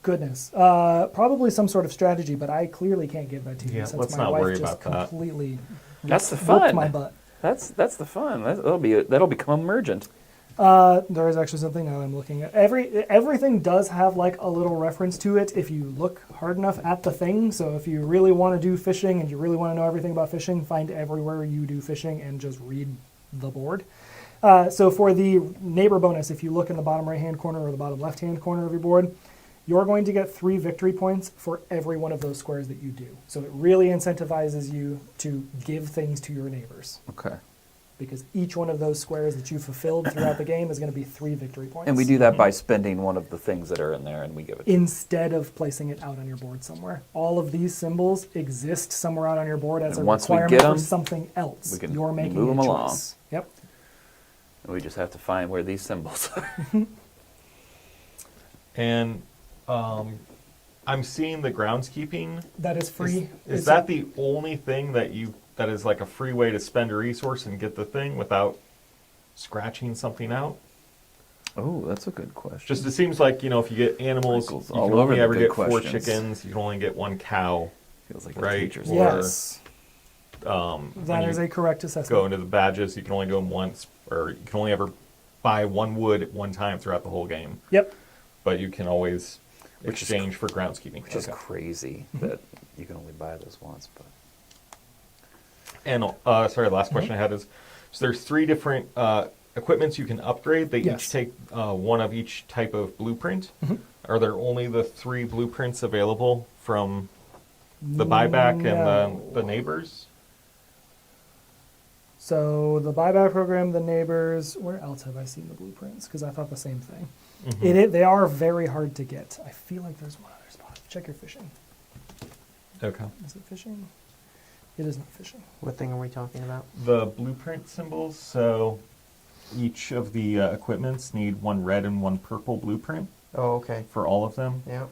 Goodness, probably some sort of strategy, but I clearly can't give that to you Yeah, since let's my not wife worry just about that. completely That's the whooped fun. my butt. That's the fun. That'll become emergent. There is actually something now I'm looking at. Everything does have like a little reference to it if you look hard enough at the thing. So if you really want to do fishing and you really want to know everything about fishing, find everywhere you do fishing and just read the board. So for the neighbor bonus, if you look in the bottom right-hand corner or the bottom left-hand corner of your board, you're going to get 3 victory points for every one of those squares that you do. So it really incentivizes you to give things to your neighbors, Okay. because each one of those squares that you fulfilled throughout the game is going to be 3 victory points. And we do that by spending one of the things that are in there, and we give it. Instead of placing it out on your board somewhere. All of these symbols exist somewhere out on your board as And a once we requirement get for 'em, something else. we can You're making move a 'em choice. along. Yep. And we just have to find where these symbols are. And I'm seeing the groundskeeping. That is free. Is It's that the only thing that is like a free way to spend a resource and get the thing without scratching something out? Oh, that's a good question. Just it seems like, if you get animals, Sprinkles you all can over only the ever good get 4 questions. chickens. You can only get 1 cow. Feels like a right. teacher's Or- Yes. When That you is a correct assessment. go into the badges, you can only do them once, or you can only ever buy 1 wood at one time throughout the whole game. Yep. But you can always Which is exchange for groundskeeping. Which is Okay. crazy that you can only buy those once. But And sorry, the last question I had is, so there's 3 different equipments you can upgrade. They Yes. each take 1 of each type of blueprint. Are there only the 3 blueprints available from the buyback No. and the neighbors? So the buyback program, the neighbors, where else have I seen the blueprints? Because I thought the same thing. Mhm. They are very hard to get. I feel like there's one other spot. Check your fishing. Okay. Is it fishing? It is not fishing. What thing are we talking about? The blueprint symbols, so each of the equipments need 1 red and 1 purple blueprint Oh, okay. for all of them. Yeah.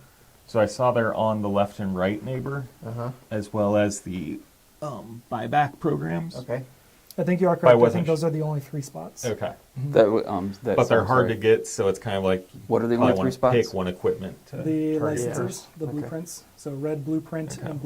So I saw they're on the left and right neighbor, Uh-huh. as well as the buyback programs. Okay. I think you are correct. I wasn't think those are the only 3 spots. Okay. that But they're sounds hard to right. get, so it's kind of like What are the probably only 3 wanna spots? pick 1 equipment to The target licenses, first. the Okay. blueprints. So red blueprint Okay. and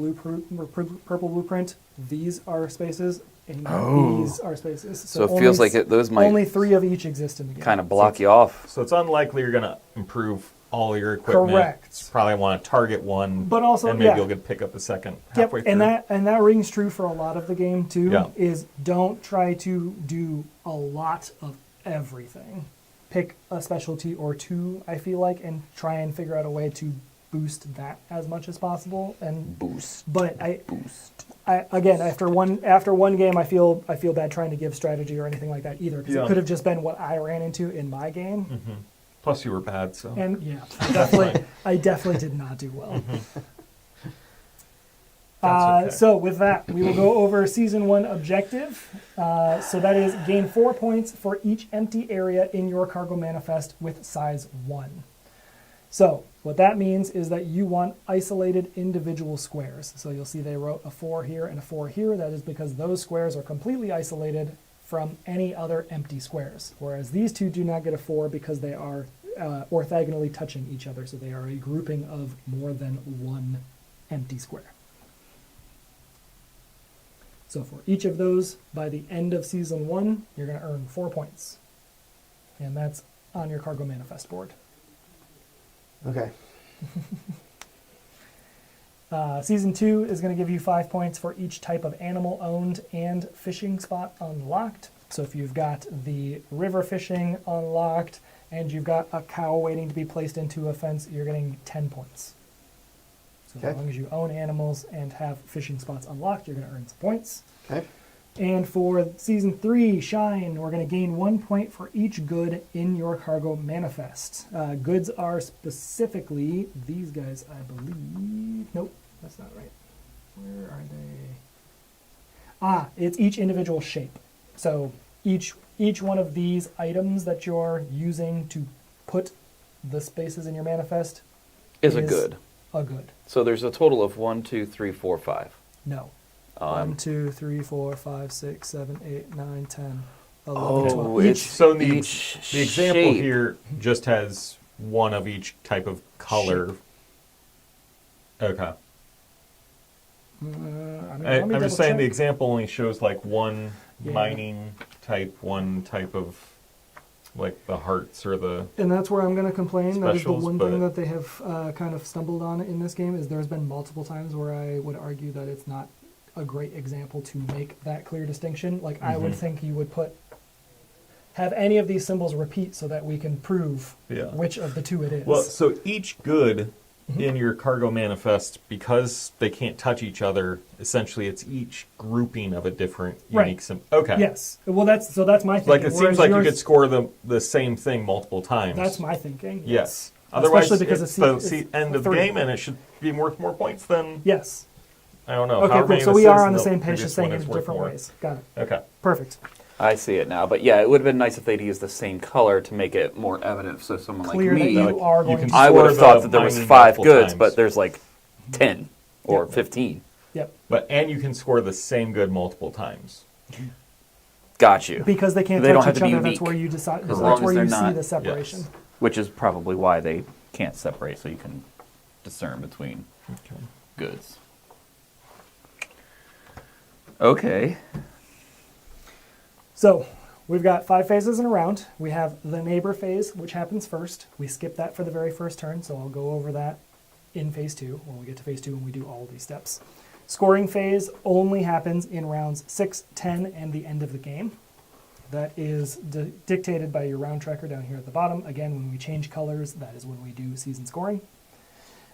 purple blueprint. These are spaces, and Oh. these are spaces. So it feels like those might only 3 of each exist in the game. kind of block you off. So it's unlikely you're going to improve all your equipment. Correct. You probably want to target 1, But also, and maybe yeah. you'll get to pick up the second Yep, halfway through. and that rings true for a lot of the game too. Yeah. Is don't try to do a lot of everything. Pick a specialty or 2, I feel like, and try and figure out a way to boost that as much as possible. And Boost. but Boost. I again after one game, I feel bad trying to give strategy or anything like that either, because Yeah. it could have just been what I ran into in my game. Mhm. Plus you were bad, so. And yeah, fine. I definitely did not do well. That's okay. So with that, we will go over season 1 objective. So that is gain 4 points for each empty area in your cargo manifest with size 1. So what that means is that you want isolated individual squares. So you'll see they wrote a 4 here and a 4 here. That is because those squares are completely isolated from any other empty squares. Whereas these 2 do not get a 4 because they are orthogonally touching each other. So they are a grouping of more than 1 empty square. So for each of those, by the end of season 1, you're going to earn 4 points. And that's on your cargo manifest board. Okay. Season 2 is going to give you 5 points for each type of animal owned and fishing spot unlocked. So if you've got the river fishing unlocked and you've got a cow waiting to be placed into a fence, you're getting 10 points. So Okay. as long as you own animals and have fishing spots unlocked, you're going to earn some points. Okay. And for season 3, Shine, we're going to gain 1 point for each good in your cargo manifest. Goods are specifically these guys, I believe. Nope, that's not right. Where are they? It's each individual shape. So each one of these items that you're using to put the spaces in your manifest Is a good. A good. So there's a total of 1, 2, 3, 4, 5. No. Um, 1, 2, 3, 4, 5, 6, 7, 8, 9, 10, 11, Oh, 12. it's So the each example shape. here just has 1 of each type of color. Shape. Okay. Let me I'm just saying the double-check. example only shows like 1 Yeah. mining type, 1 type of like the hearts or the. And that's where I'm going to complain. That is the specials, one thing but- that they have kind of stumbled on in this game. Is there's been multiple times where I would argue that it's not a great example to make that clear distinction. Like I would Mhm. think you would put have any of these symbols repeat so that we can prove Yeah. which of the two it is. Well, so each good in your cargo manifest, because they can't touch each other, essentially it's each grouping of a different Right. unique symbol. Okay. Yes. Well, that's my thinking. Like it seems whereas like you yours- could score the same thing multiple times. That's my thinking. Yes. Otherwise, Especially because it's it's the end of the 3. game, and it should be worth more points than Yes. I don't know. Okay, however cool. many So this we is, are on the the same page, previous just saying one it is in worth different more. ways. Got it. Okay. Perfect. I see it now. But yeah, it would have been nice if they'd used the same color to make it more evident. So someone Clear like that me, you like, are you going can to. I would have score thought the that there was mining 5 multiple goods, times. but there's like 10 or Yep. 15. Yep. And you can score the same good multiple times. Got you. Because they can't They don't touch have each to be other. That's unique. where you decide. As That's long as where they're you see not- the separation. Yes. Which is probably why they can't separate, so you can discern between Okay. goods. Okay. So we've got 5 phases in a round. We have the neighbor phase, which happens first. We skip that for the very first turn, so I'll go over that in phase 2 when we get to phase 2 and we do all of these steps. Scoring phase only happens in rounds 6, 10, and the end of the game. That is dictated by your round tracker down here at the bottom. Again, when we change colors, that is when we do season scoring.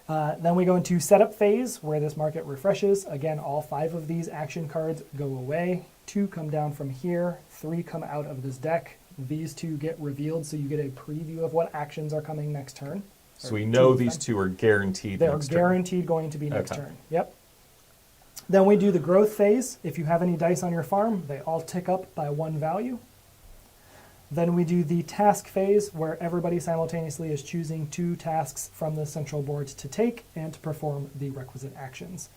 Then we go into setup phase, where this market refreshes. Again, all 5 of these action cards go away. 2 come down from here. 3 come out of this deck. These 2 get revealed, so you get a preview of what actions are coming next turn. So we know these 2 are guaranteed They're next turn. guaranteed going to be next Okay. turn. Yep. Then we do the growth phase. If you have any dice on your farm, they all tick up by 1 value. Then we do the task phase, where everybody simultaneously is choosing 2 tasks from the central board to take and to perform the requisite actions.